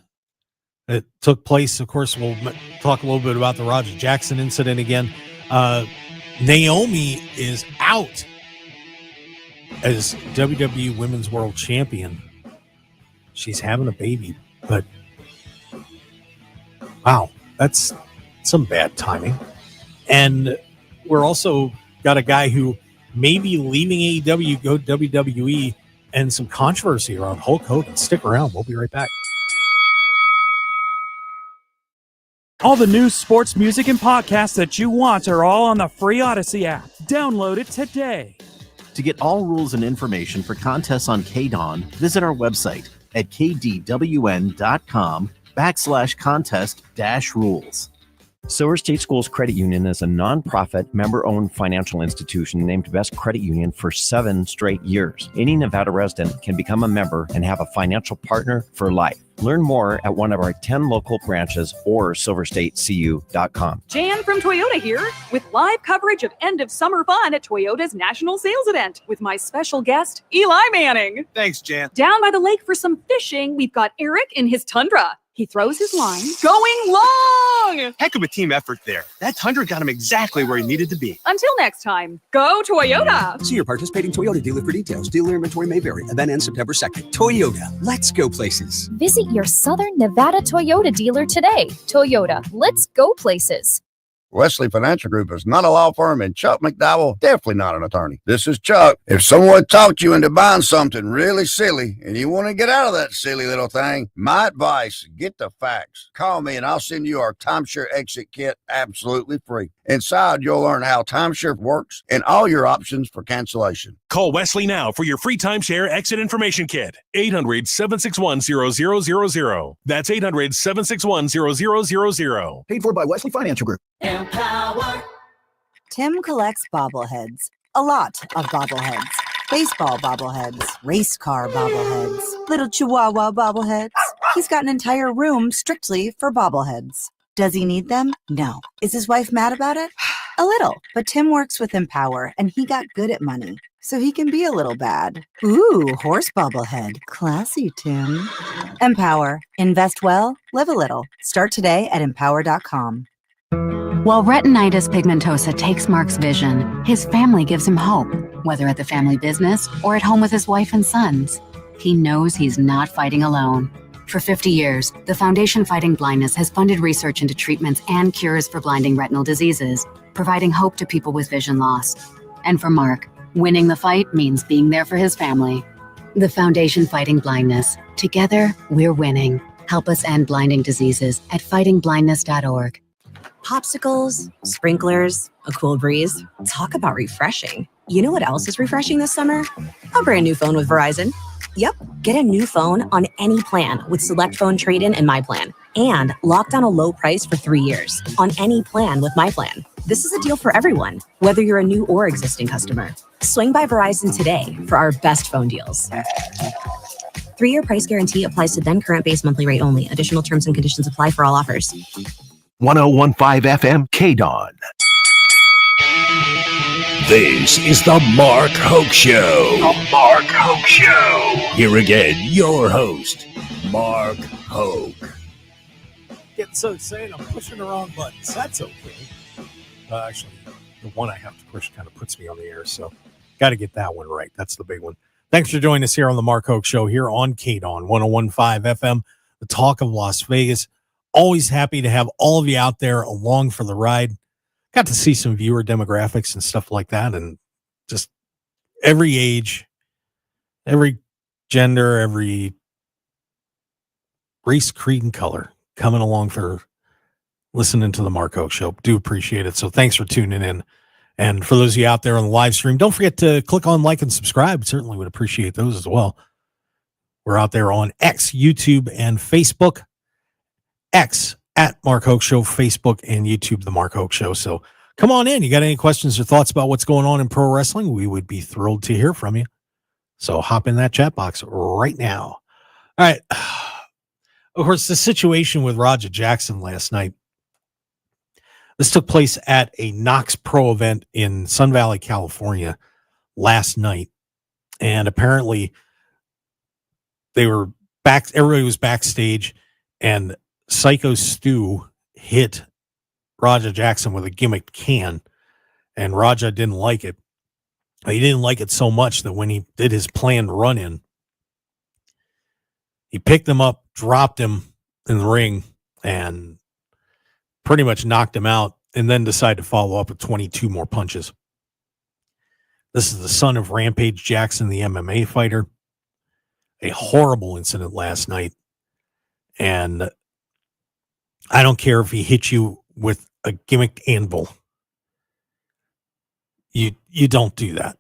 that took place. Of course, we'll talk a little bit about the Roger Jackson incident again. Naomi is out as WWE Women's World Champion. She's having a baby, but wow, that's some bad timing. And we're also got a guy who may be leaving AEW, go WWE, and some controversy around Hulk Hogan. Stick around. We'll be right back. All the news, sports, music, and podcasts that you want are all on the free Odyssey app. Download it today. To get all rules and information for contests on KDAWN, visit our website at kdwn.com/contest-rules. Silver State Schools Credit Union is a nonprofit, member-owned financial institution named Best Credit Union for 7 straight years. Any Nevada resident can become a member and have a financial partner for life. Learn more at one of our 10 local branches or silverstatecu.com. Jan from Toyota here with live coverage of end of summer fun at Toyota's national sales event with my special guest, Eli Manning. Thanks, Jan. Down by the lake for some fishing, we've got Eric in his Tundra. He throws his line, going long! Heck of a team effort there. That Tundra got him exactly where he needed to be. Until next time, go Toyota! See your participating Toyota dealer for details. Dealer inventory may vary. Event ends September 2nd. Toyota, let's go places. Visit your Southern Nevada Toyota dealer today. Toyota, let's go places. Wesley Financial Group is not a law firm, and Chuck McDowell definitely not an attorney. This is Chuck. If someone talked you into buying something really silly and you want to get out of that silly little thing, my advice, get the facts. Call me and I'll send you our timeshare exit kit absolutely free. Inside, you'll learn how timeshare works and all your options for cancellation. Call Wesley now for your free timeshare exit information kit. 800-761-0000. That's 800-761-0000. Paid for by Wesley Financial Group. Empower. Tim collects bobbleheads. A lot of bobbleheads. Baseball bobbleheads. Race car bobbleheads. Little Chihuahua bobbleheads. He's got an entire room strictly for bobbleheads. Does he need them? No. Is his wife mad about it? A little. But Tim works with Empower, and he got good at money, so he can be a little bad. Ooh, horse bobblehead. Classy, Tim. Empower. Invest well, live a little. Start today at empower.com. While retinitis pigmentosa takes Mark's vision, his family gives him hope, whether at the family business or at home with his wife and sons. He knows he's not fighting alone. For 50 years, the Foundation Fighting Blindness has funded research into treatments and cures for blinding retinal diseases, providing hope to people with vision loss. And for Mark, winning the fight means being there for his family. The Foundation Fighting Blindness. Together, we're winning. Help us end blinding diseases at fightingblindness.org. Popsicles, sprinklers, a cool breeze. Talk about refreshing. You know what else is refreshing this summer? A brand new phone with Verizon. Yep, get a new phone on any plan with Select Phone Trade-In and My Plan. And lock down a low price for 3 years on any plan with My Plan. This is a deal for everyone, whether you're a new or existing customer. Swing by Verizon today for our best phone deals. 3-year price guarantee applies to then current base monthly rate only. Additional terms and conditions apply for all offers. 1015 FM KDAWN. This is the Mark Hoke Show. The Mark Hoke Show. Here again, your host, Mark Hoke. Get so excited, I'm pushing the wrong buttons. That's okay. Actually, the one I have to push kind of puts me on the air, so got to get that one right. That's the big one. Thanks for joining us here on the Mark Hoke Show here on KDAWN 1015 FM, the talk of Las Vegas. Always happy to have all of you out there along for the ride. Got to see some viewer demographics and stuff like that, and just every age, every gender, every race, creed, and color coming along for listening to the Mark Hoke Show. Do appreciate it. So thanks for tuning in. And for those of you out there on the live stream, don't forget to click on like and subscribe. Certainly would appreciate those as well. We're out there on X, YouTube, and Facebook. X at Mark Hoke Show, Facebook and YouTube, The Mark Hoke Show. So come on in. You got any questions or thoughts about what's going on in pro wrestling? We would be thrilled to hear from you. So hop in that chat box right now. All right. Of course, the situation with Roger Jackson last night. This took place at a Knox Pro event in Sun Valley, California last night. And apparently they were back. Everybody was backstage, and Psycho Stu hit Roger Jackson with a gimmick can, and Roger didn't like it. He didn't like it so much that when he did his planned run-in, he picked him up, dropped him in the ring, and pretty much knocked him out, and then decided to follow up with 22 more punches. This is the son of Rampage Jackson, the MMA fighter. A horrible incident last night, and I don't care if he hits you with a gimmicked anvil. You don't do that.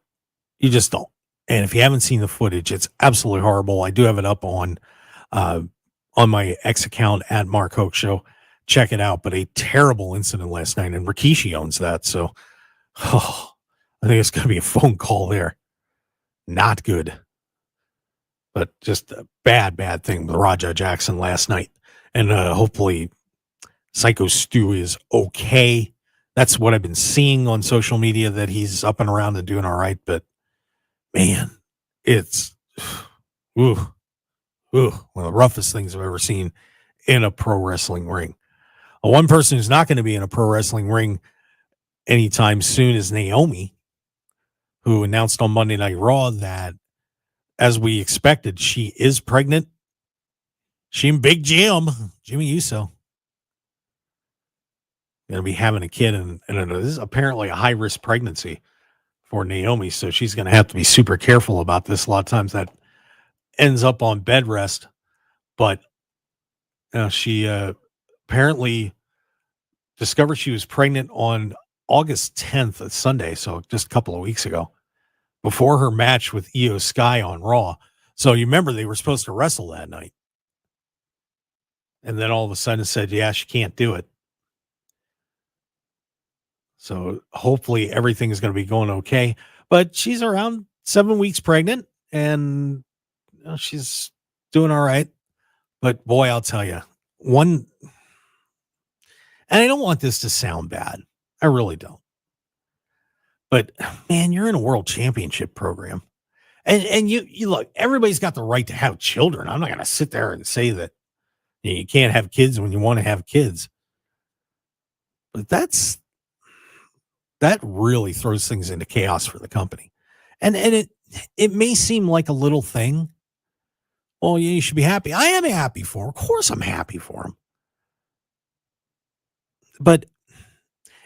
You just don't. And if you haven't seen the footage, it's absolutely horrible. I do have it up on my X account at Mark Hoke Show. Check it out. But a terrible incident last night, and Rikishi owns that. So I think it's going to be a phone call there. Not good. But just a bad thing with Raja Jackson last night. And hopefully Psycho Stu is okay. That's what I've been seeing on social media, that he's up and around and doing all right. But, man, it's one of the roughest things I've ever seen in a pro wrestling ring. One person who's not going to be in a pro wrestling ring anytime soon is Naomi, who announced on Monday Night Raw that, as we expected, she is pregnant. She and Big Jim, Jimmy Uso, going to be having a kid, and this is apparently a high-risk pregnancy for Naomi, so she's going to have to be super careful about this. A lot of times that ends up on bed rest, but she apparently discovered she was pregnant on August 10th, a Sunday, so just a couple of weeks ago, before her match with Io Sky on Raw. So you remember they were supposed to wrestle that night. And then all of a sudden said, yeah, she can't do it. So hopefully everything is going to be going okay. But she's around 7 weeks pregnant, and she's doing all right. But boy, I'll tell you, and I don't want this to sound bad. I really don't. But man, you're in a world championship program. And you look, everybody's got the right to have children. I'm not going to sit there and say that you can't have kids when you want to have kids. But that really throws things into chaos for the company. And it may seem like a little thing. Well, you should be happy. I am happy for him. Of course I'm happy for him. But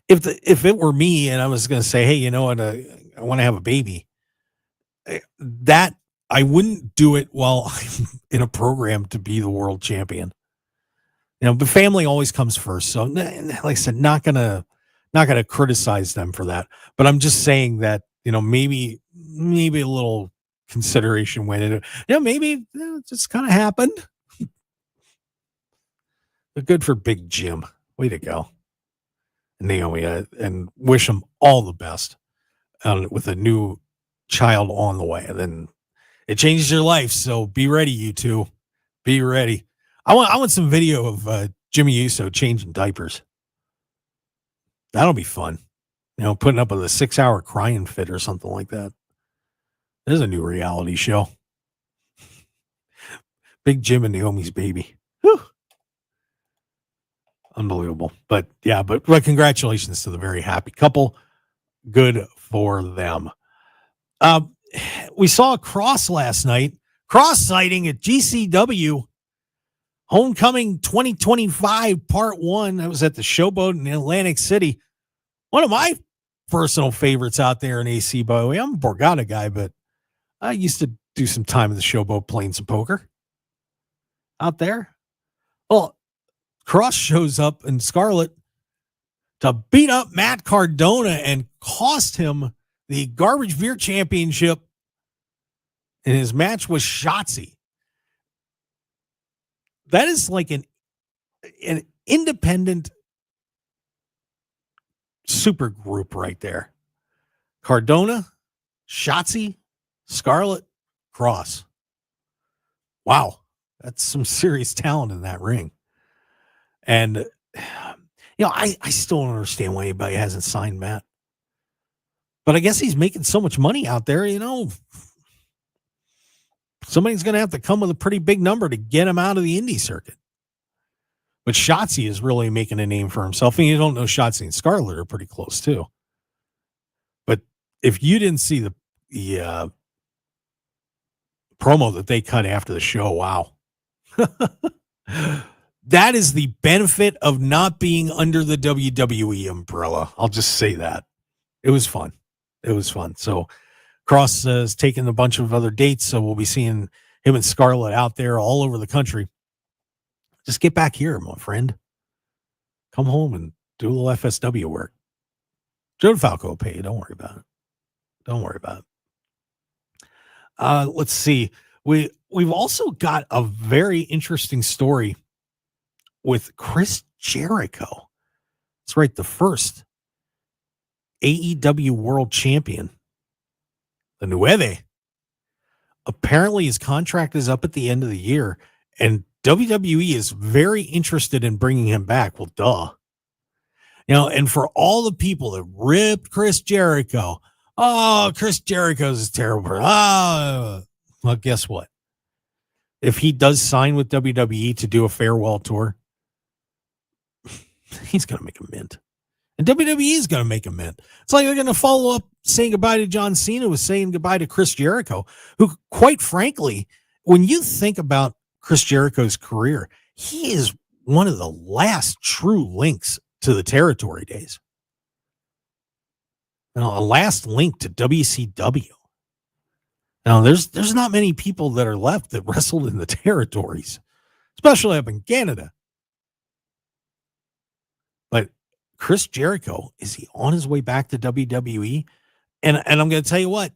if it were me and I was going to say, hey, you know what, I want to have a baby, that I wouldn't do it while I'm in a program to be the world champion. But family always comes first. So like I said, not gonna criticize them for that. But I'm just saying that, maybe a little consideration went into it. Maybe it just kind of happened. But good for Big Jim. Way to go. Naomi, and wish them all the best with a new child on the way. And then it changes your life. So be ready, you two. Be ready. I want some video of Jimmy Uso changing diapers. That'll be fun. Putting up with a 6-hour crying fit or something like that. There's a new reality show. Big Jim and Naomi's baby. Whew. Unbelievable. But congratulations to the very happy couple. Good for them. We saw a Cross last night. Cross sighting at GCW Homecoming 2025 Part 1. That was at the Showboat in Atlantic City. One of my personal favorites out there in AC, by the way. I'm a Borgata guy, but I used to do some time in the Showboat playing some poker out there. Well, Cross shows up in Scarlet to beat up Matt Cardona and cost him the Garbage Beer Championship in his match with Shotzi. That is like an independent super group right there. Cardona, Shotzi, Scarlet, Cross. Wow. That's some serious talent in that ring. And, I still don't understand why anybody hasn't signed Matt. But I guess he's making so much money out there, somebody's going to have to come with a pretty big number to get him out of the indie circuit. But Shotzi is really making a name for himself. And you don't know, Shotzi and Scarlet are pretty close too. But if you didn't see the promo that they cut after the show, wow. That is the benefit of not being under the WWE umbrella. I'll just say that. It was fun. So Cross has taken a bunch of other dates, so we'll be seeing him and Scarlett out there all over the country. Just get back here, my friend. Come home and do a little FSW work. Joe Falco will pay you. Don't worry about it. Let's see. We've also got a very interesting story with Chris Jericho. That's right, the first AEW World Champion, the Nueve, apparently his contract is up at the end of the year, and WWE is very interested in bringing him back. Well, duh. And for all the people that ripped Chris Jericho, oh, Chris Jericho's terrible. Well, guess what? If he does sign with WWE to do a farewell tour, he's going to make a mint. And WWE is going to make a mint. It's like they're going to follow up saying goodbye to John Cena with saying goodbye to Chris Jericho, who, quite frankly, when you think about Chris Jericho's career, he is one of the last true links to the territory days. A last link to WCW. Now, there's not many people that are left that wrestled in the territories, especially up in Canada. But Chris Jericho, is he on his way back to WWE? And I'm going to tell you what,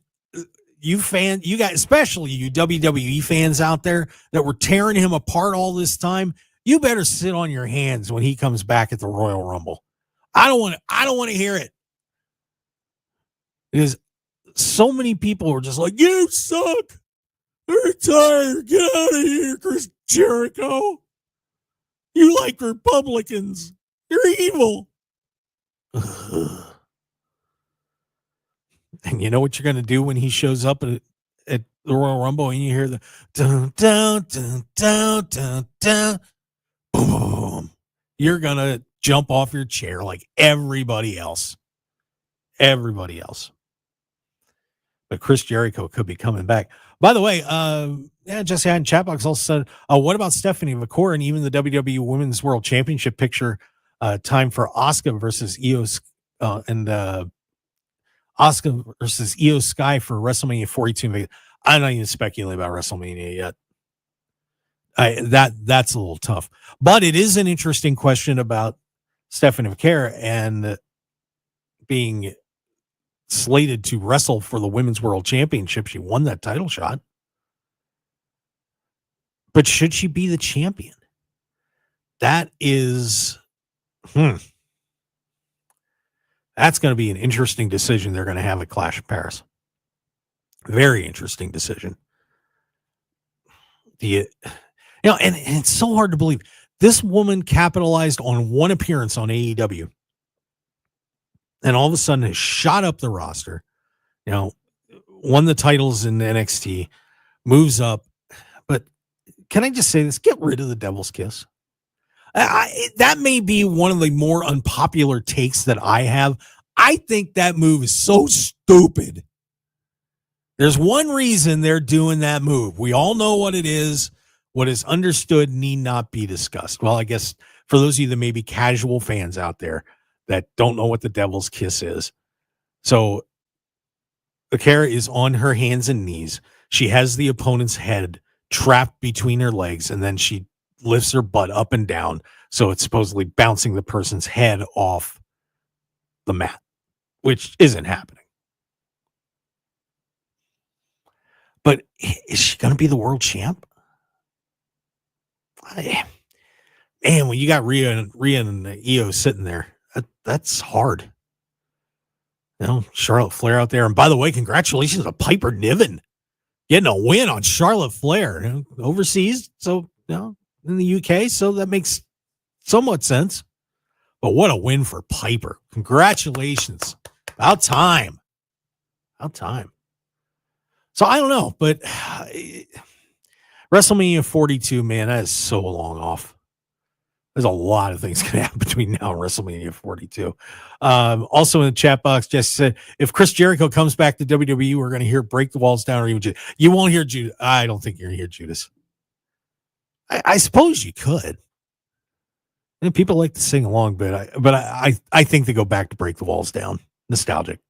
you guys, especially you WWE fans out there that were tearing him apart all this time, you better sit on your hands when he comes back at the Royal Rumble. I don't want to hear it. Because so many people were just like, you suck. You're tired. Get out of here, Chris Jericho. You like Republicans. You're evil. And you know what you're going to do when he shows up at the Royal Rumble and you hear the dun, dun, dun, dun, dun, dun, boom. You're going to jump off your chair like everybody else. Everybody else. But Chris Jericho could be coming back. By the way, Jesse in chat box also said, what about Stephanie McCoy and even the WWE Women's World Championship picture time for Asuka versus Io Asuka versus Io Sky for WrestleMania 42. I'm not even speculating about WrestleMania yet. That's a little tough. But it is an interesting question about Stephanie McCoy and being slated to wrestle for the Women's World Championship. She won that title shot. But should she be the champion? That is, that's going to be an interesting decision they're going to have at Clash of Paris. Very interesting decision. And it's so hard to believe. This woman capitalized on one appearance on AEW. And all of a sudden has shot up the roster, won the titles in NXT, moves up. But can I just say this? Get rid of the Devil's Kiss. That may be one of the more unpopular takes that I have. I think that move is so stupid. There's one reason they're doing that move. We all know what it is. What is understood need not be discussed. Well, I guess for those of you that may be casual fans out there that don't know what the Devil's Kiss is. So Akira is on her hands and knees. She has the opponent's head trapped between her legs, and then she lifts her butt up and down. So it's supposedly bouncing the person's head off the mat, which isn't happening. But is she going to be the world champ? Man, when you got Rhea and Io sitting there, that's hard. Charlotte Flair out there. And by the way, congratulations to Piper Niven getting a win on Charlotte Flair overseas. So, in the UK. So that makes somewhat sense. But what a win for Piper. Congratulations. About time. So I don't know, but WrestleMania 42, man, that is so long off. There's a lot of things going to happen between now and WrestleMania 42. Also in the chat box, Jesse said, if Chris Jericho comes back to WWE, we're going to hear Break the Walls Down or even Judas. You won't hear Judas. I don't think you're going to hear Judas. I suppose you could. And people like to sing along, but I think they go back to Break the Walls Down. Nostalgic.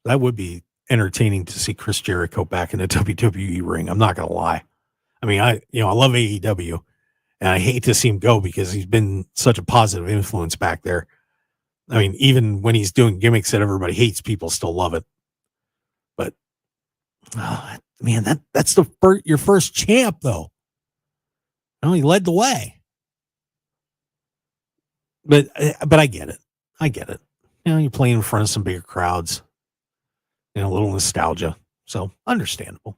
That would be entertaining to see Chris Jericho back in the WWE ring. I'm not going to lie. I mean, I love AEW, and I hate to see him go because he's been such a positive influence back there. I mean, even when he's doing gimmicks that everybody hates, people still love it. But man, that's your first champ, though. He led the way. But I get it. You're playing in front of some bigger crowds. A little nostalgia. So understandable.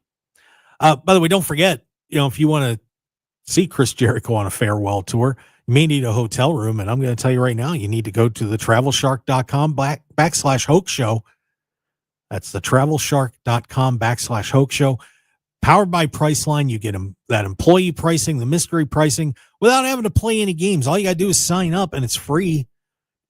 By the way, don't forget, if you want to see Chris Jericho on a farewell tour, you may need a hotel room. And I'm going to tell you right now, you need to go to the travelshark.com/Hoke Show. That's the travelshark.com/Hoke Show. Powered by Priceline. You get that employee pricing, the mystery pricing, without having to play any games. All you got to do is sign up, and it's free.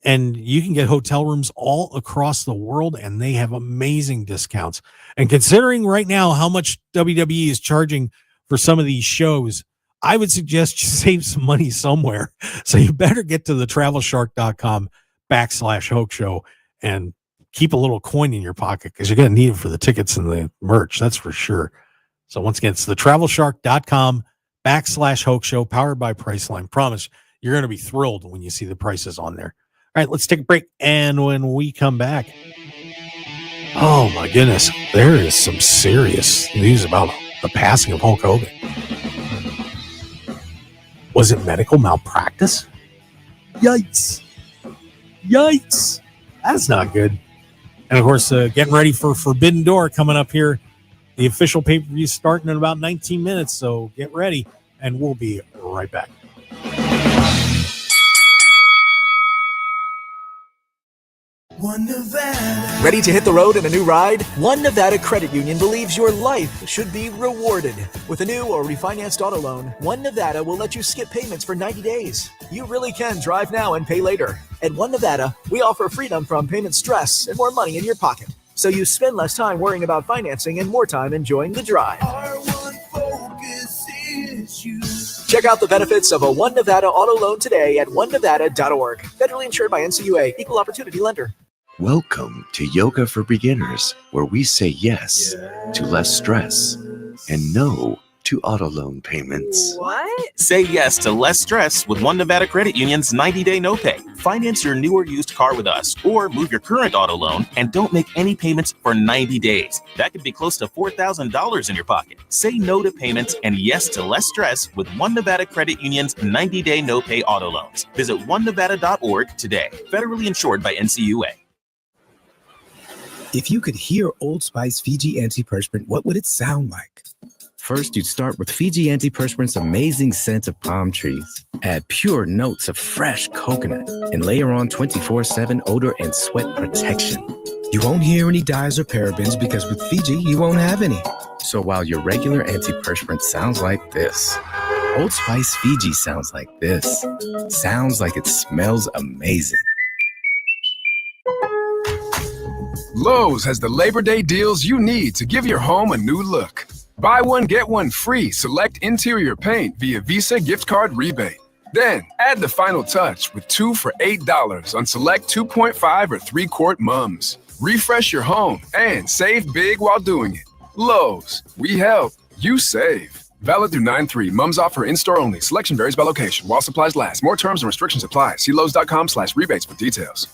And you can get hotel rooms all across the world, and they have amazing discounts. And considering right now how much WWE is charging for some of these shows, I would suggest you save some money somewhere. So you better get to the travelshark.com/Hoke Show and keep a little coin in your pocket, because you're going to need it for the tickets and the merch. That's for sure. So once again, it's the travelshark.com/Hoke Show, powered by Priceline. Promise you're going to be thrilled when you see the prices on there. All right, let's take a break. And when we come back, oh my goodness, there is some serious news about the passing of Hulk Hogan. Was it medical malpractice? Yikes. That's not good. And of course, getting ready for Forbidden Door coming up here. The official pay-per-view starting in about 19 minutes, so get ready, and we'll be right back. One Nevada. Ready to hit the road in a new ride? One Nevada Credit Union believes your life should be rewarded. With a new or refinanced auto loan, One Nevada will let you skip payments for 90 days. You really can drive now and pay later. At One Nevada, we offer freedom from payment stress and more money in your pocket, so you spend less time worrying about financing and more time enjoying the drive. Our one focus is you. Check out the benefits of a One Nevada auto loan today at onenevada.org. Federally insured by NCUA, equal opportunity lender. Welcome to Yoga for Beginners, where we say yes to less stress and no to auto loan payments. What? Say yes to less stress with One Nevada Credit Union's 90-day no pay. Finance your new or used car with us, or move your current auto loan and don't make any payments for 90 days. That could be close to $4,000 in your pocket. Say no to payments and yes to less stress with One Nevada Credit Union's 90-day no pay auto loans. Visit onenevada.org today. Federally insured by NCUA. If you could hear Old Spice Fiji Antiperspirant, what would it sound like? First, you'd start with Fiji Antiperspirant's amazing scent of palm trees. Add pure notes of fresh coconut and layer on 24/7 odor and sweat protection. You won't hear any dyes or parabens because with Fiji, you won't have any. So while your regular antiperspirant sounds like this, Old Spice Fiji sounds like this. Sounds like it smells amazing. Lowe's has the Labor Day deals you need to give your home a new look. Buy one, get one free select interior paint via Visa gift card rebate. Then add the final touch with 2 for $8 on select 2.5 or 3-quart mums. Refresh your home and save big while doing it. Lowe's, we help, you save. Valid through 9/3. Mums offer in-store only. Selection varies by location. While supplies last. More terms and restrictions apply. See Lowe's.com/rebates for details.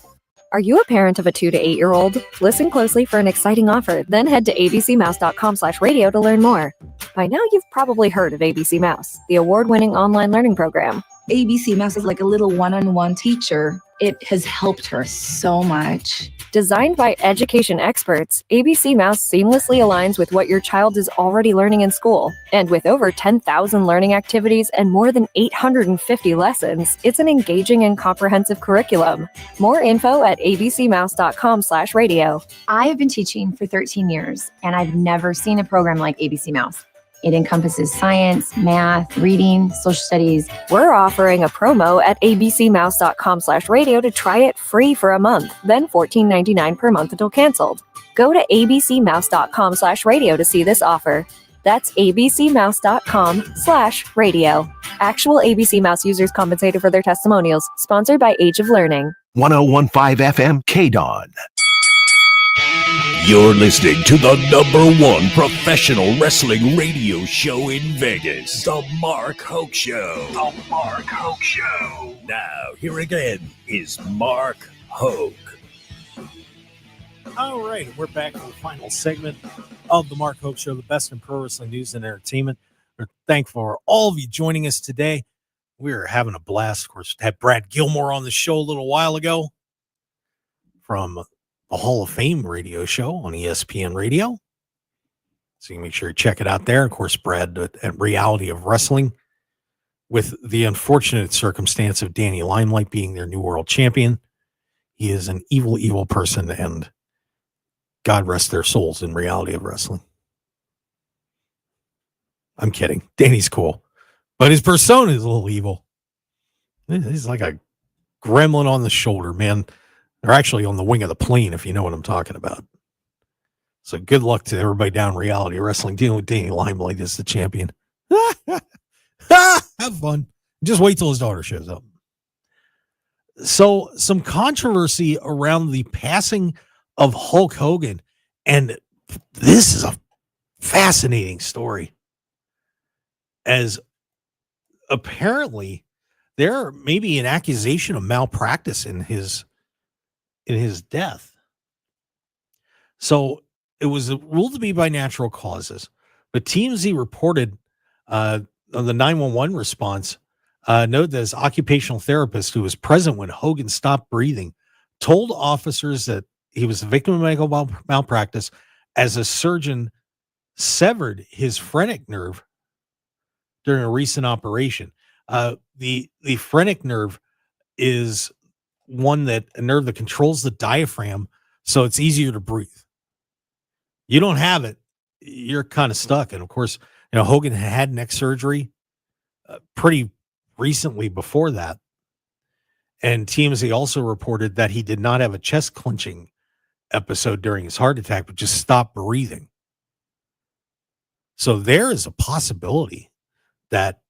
Are you a parent of a 2 to 8 year old? Listen closely for an exciting offer, then head to abcmouse.com/radio to learn more. By now, you've probably heard of ABC Mouse, the award-winning online learning program. ABC Mouse is like a little one-on-one teacher. It has helped her so much. Designed by education experts, ABC Mouse seamlessly aligns with what your child is already learning in school. And with over 10,000 learning activities and more than 850 lessons, it's an engaging and comprehensive curriculum. More info at abcmouse.com/radio. I have been teaching for 13 years, and I've never seen a program like ABC Mouse. It encompasses science, math, reading, social studies. We're offering a promo at abcmouse.com/radio to try it free for a month, then $14.99 per month until canceled. Go to abcmouse.com/radio to see this offer. That's abcmouse.com/radio. Actual ABC Mouse users compensated for their testimonials. Sponsored by Age of Learning. 1015 FM KDAWN. You're listening to the #1 professional wrestling radio show in Vegas, The Mark Hoke Show. The Mark Hoke Show. Now, here again is Mark Hoke. All right, we're back to the final segment of the Mark Hoke Show, the best in pro wrestling news and entertainment. We're thankful for all of you joining us today. We're having a blast. Of course, had Brad Gilmore on the show a little while ago from the Hall of Fame radio show on ESPN Radio. So you can make sure you check it out there. Of course, Brad at Reality of Wrestling, with the unfortunate circumstance of Danny Limelight being their new world champion. He is an evil, evil person, and God rest their souls in Reality of Wrestling. I'm kidding. Danny's cool, but his persona is a little evil. He's like a gremlin on the shoulder, man. They're actually on the wing of the plane, if you know what I'm talking about. So good luck to everybody down Reality Wrestling dealing with Danny Limelight as the champion. Have fun. Just wait till his daughter shows up. So some controversy around the passing of Hulk Hogan. And this is a fascinating story. As apparently there may be an accusation of malpractice in his death. So it was ruled to be by natural causes, but TMZ reported on the 911 response, noted that his occupational therapist, who was present when Hogan stopped breathing, told officers that he was a victim of medical malpractice as a surgeon severed his phrenic nerve during a recent operation. The phrenic nerve is a nerve that controls the diaphragm, so it's easier to breathe. You don't have it, you're kind of stuck. And of course, Hogan had neck surgery pretty recently before that. And TMZ also reported that he did not have a chest clenching episode during his heart attack, but just stopped breathing. So there is a possibility that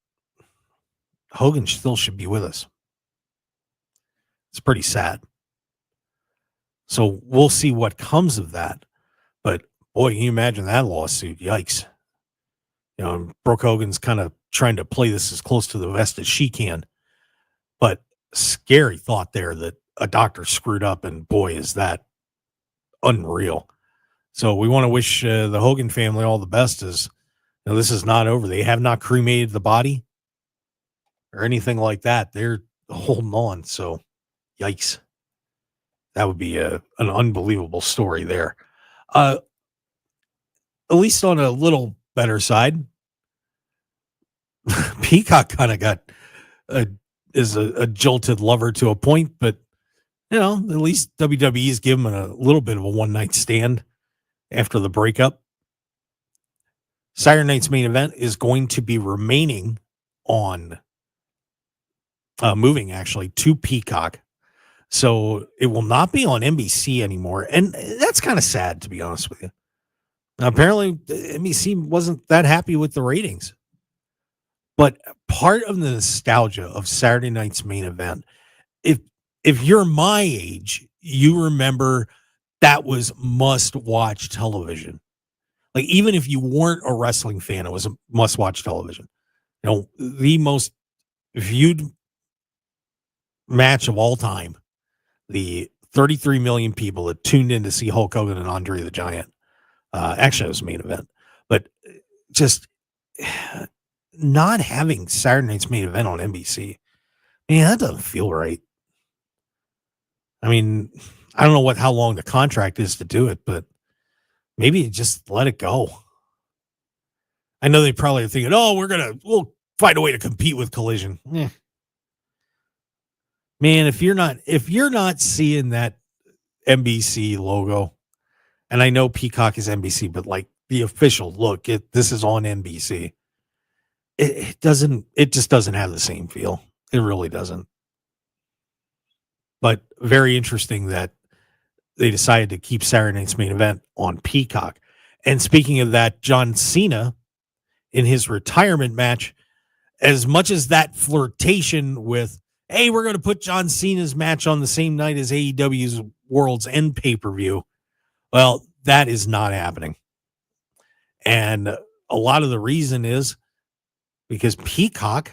Hogan still should be with us. It's pretty sad. So we'll see what comes of that. But boy, can you imagine that lawsuit? Yikes. Brooke Hogan's kind of trying to play this as close to the vest as she can. But scary thought there that a doctor screwed up, and boy, is that unreal. So we want to wish the Hogan family all the best. As this is not over. They have not cremated the body or anything like that. They're holding on. So yikes. That would be an unbelievable story there. At least on a little better side, Peacock kind of got is a jolted lover to a point, but at least WWE's given him a little bit of a one-night stand after the breakup. Saturday night's main event is going to be remaining on moving actually to Peacock. So it will not be on NBC anymore. And that's kind of sad, to be honest with you. Apparently, NBC wasn't that happy with the ratings. But part of the nostalgia of Saturday night's main event, if you're my age, you remember that was must-watch television. Like, even if you weren't a wrestling fan, it was a must-watch television. The most viewed match of all time, the 33 million people that tuned in to see Hulk Hogan and Andre the Giant. Actually, it was a main event. But just not having Saturday night's main event on NBC, man, that doesn't feel right. I mean, I don't know how long the contract is to do it, but maybe just let it go. I know they probably are thinking, we'll find a way to compete with Collision. Man, if you're not seeing that NBC logo, and I know Peacock is NBC, but like the official look, this is on NBC. It just doesn't have the same feel. It really doesn't. But very interesting that they decided to keep Saturday night's main event on Peacock. And speaking of that, John Cena, in his retirement match, as much as that flirtation with, hey, we're going to put John Cena's match on the same night as AEW's World's End pay-per-view, well, that is not happening. And a lot of the reason is because Peacock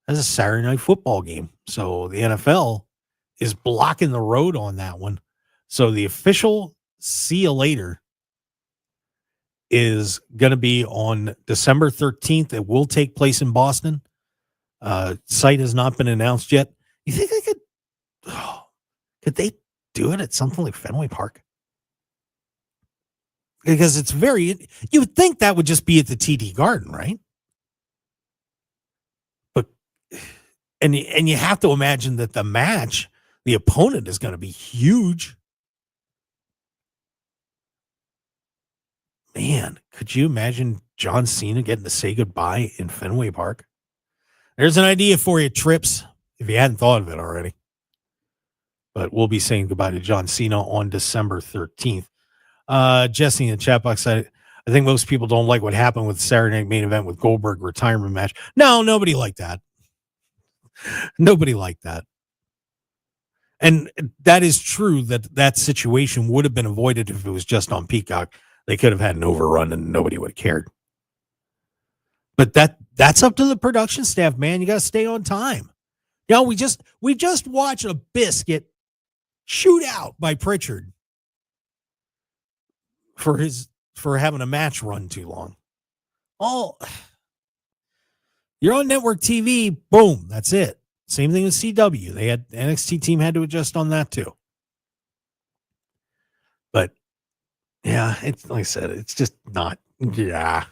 has a Saturday night football game. So the NFL is blocking the road on that one. So the official see you later is going to be on December 13th. It will take place in Boston. Site has not been announced yet. You think they could they do it at something like Fenway Park? Because it's you would think that would just be at the TD Garden, right? But, and you have to imagine that the opponent is going to be huge. Man, could you imagine John Cena getting to say goodbye in Fenway Park? There's an idea for you, Trips, if you hadn't thought of it already. But we'll be saying goodbye to John Cena on December 13th. Jesse in the chat box said, I think most people don't like what happened with the Saturday Night Main Event with Goldberg retirement match. No, nobody liked that. Nobody liked that. And that is true that situation would have been avoided if it was just on Peacock. They could have had an overrun and nobody would have cared. But that's up to the production staff, man. You got to stay on time. You know, we just watched Abyss get shoot out by Pritchard for having a match run too long. You're on network TV, boom, that's it. Same thing with CW. They had NXT team had to adjust on that too. But yeah, it's like I said, it's just not. Yeah,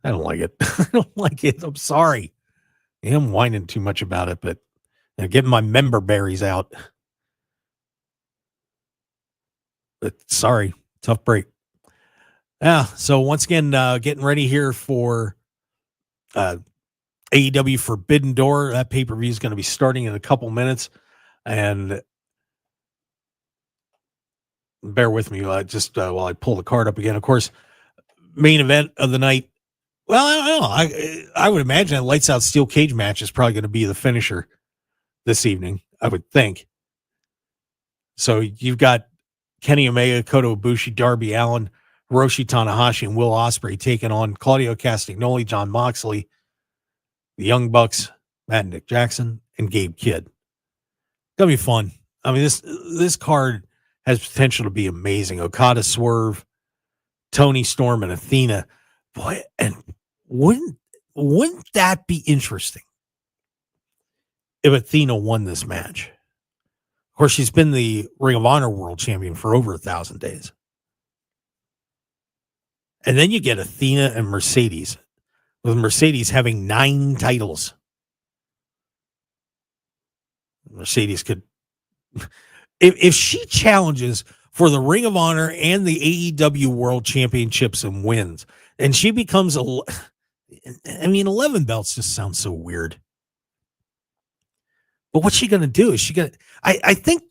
I don't like it. I don't like it. I'm sorry. I'm whining too much about it, but getting my member berries out. But sorry, tough break. Yeah. So once again, getting ready here for AEW Forbidden Door. That pay-per-view is going to be starting in a couple minutes, and bear with me while I pull the card up again. Of course, main event of the night. Well, I don't know. I would imagine a lights out steel cage match is probably going to be the finisher this evening, I would think. So you've got Kenny Omega, Kota Ibushi, Darby Allin, Hiroshi Tanahashi, and Will Ospreay taking on Claudio Castagnoli, Jon Moxley, the Young Bucks, Matt and Nick Jackson, and Gabe Kidd. Gonna be fun. I mean, this card has potential to be amazing. Okada, Swerve, Tony Storm, and Athena. Boy, and wouldn't that be interesting if Athena won this match? Of course, she's been the Ring of Honor World Champion for over 1,000 days. And then you get Athena and Mercedes, with Mercedes having 9 titles. Mercedes could, if she challenges for the Ring of Honor and the AEW World Championships and wins, and she becomes 11 belts just sounds so weird. But what's she going to do? Is she going to, I think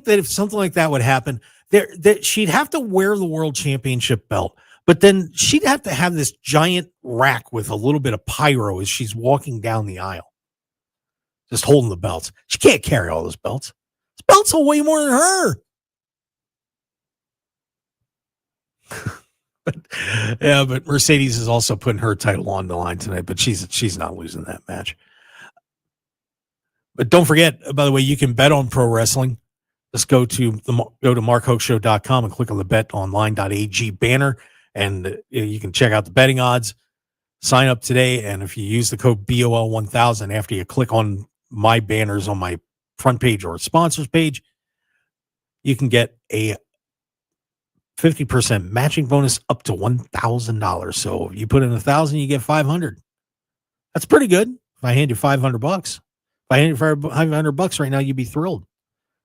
that if something like that would happen, that she'd have to wear the World Championship belt, but then she'd have to have this giant rack with a little bit of pyro as she's walking down the aisle, just holding the belts. She can't carry all those belts. Those belts will weigh more than her. But Mercedes is also putting her title on the line tonight, but she's not losing that match. But don't forget, by the way, you can bet on pro wrestling. Just go to markhokeshow.com and click on the betonline.ag banner, and you can check out the betting odds. Sign up today, and if you use the code BOL1000 after you click on my banners on my front page or sponsors page, you can get a 50% matching bonus up to $1,000. So if you put in $1,000, you get $500. That's pretty good. If I hand you $500, if I hand you $500 right now, you'd be thrilled.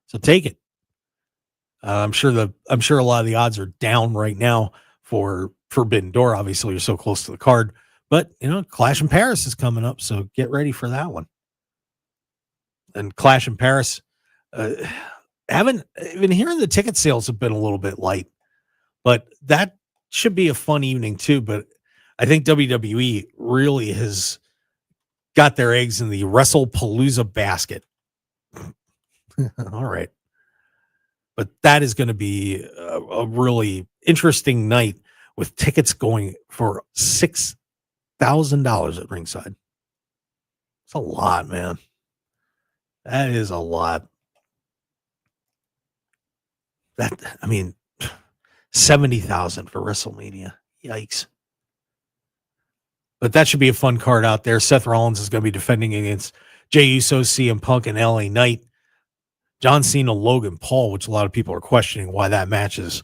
So take it. I'm sure a lot of the odds are down right now for Forbidden Door. Obviously, you're so close to the card, but Clash in Paris is coming up, so get ready for that one. And Clash in Paris, haven't been hearing the ticket sales have been a little bit light. But that should be a fun evening too. But I think WWE really has got their eggs in the WrestlePalooza basket. All right. But that is going to be a really interesting night with tickets going for $6,000 at ringside. It's a lot, man. That is a lot. 70,000 for WrestleMania. Yikes. But that should be a fun card out there. Seth Rollins is going to be defending against Jey Uso, CM Punk, and LA Knight. John Cena, Logan Paul, which a lot of people are questioning why that match is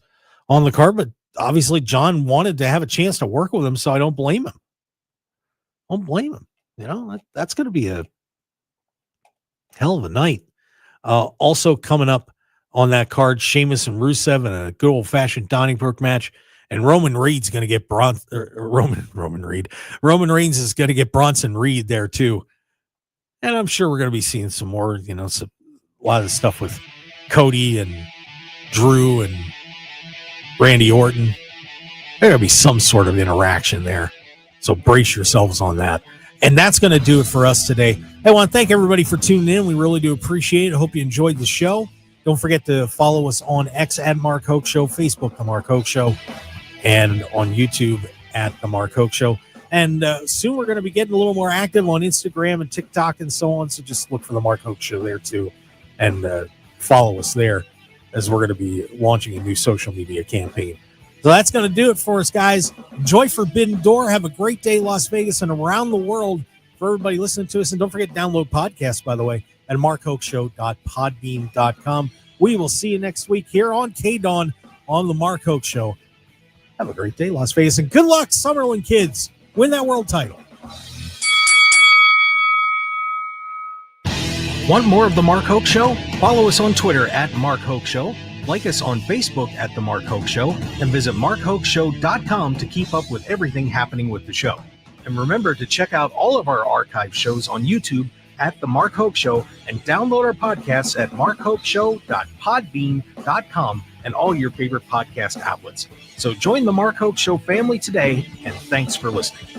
on the card, but obviously John wanted to have a chance to work with him, so I don't blame him. You know, that's going to be a hell of a night. Also coming up on that card, Sheamus and Rusev in a good old-fashioned Donnybrook match. And Roman Reigns going to get Roman Reigns is going to get Bronson Reed there too. And I'm sure we're going to be seeing some more, you know, a lot of stuff with Cody and Drew and Randy Orton. There's going to be some sort of interaction there. So brace yourselves on that. And that's going to do it for us today. I want to thank everybody for tuning in. We really do appreciate it. I hope you enjoyed the show. Don't forget to follow us on X at Mark Hoke Show, Facebook, The Mark Hoke Show, and on YouTube at The Mark Hoke Show. And soon we're going to be getting a little more active on Instagram and TikTok and so on. So just look for The Mark Hoke Show there too. And follow us there as we're going to be launching a new social media campaign. So that's going to do it for us, guys. Enjoy Forbidden Door. Have a great day, Las Vegas, and around the world for everybody listening to us. And don't forget to download podcasts, by the way, at markhokeshow.podbean.com. We will see you next week here on KDAWN on The Mark Hoke Show. Have a great day, Las Vegas, and good luck, Summerlin kids. Win that world title. Want more of The Mark Hoke Show? Follow us on Twitter at Mark Hoke Show. Like us on Facebook at The Mark Hoke Show. And visit markhokeshow.com to keep up with everything happening with the show. And remember to check out all of our archive shows on YouTube at The Mark Hoke Show and download our podcasts at markhokeshow.podbean.com and all your favorite podcast outlets. So join the Mark Hoke Show family today, and thanks for listening.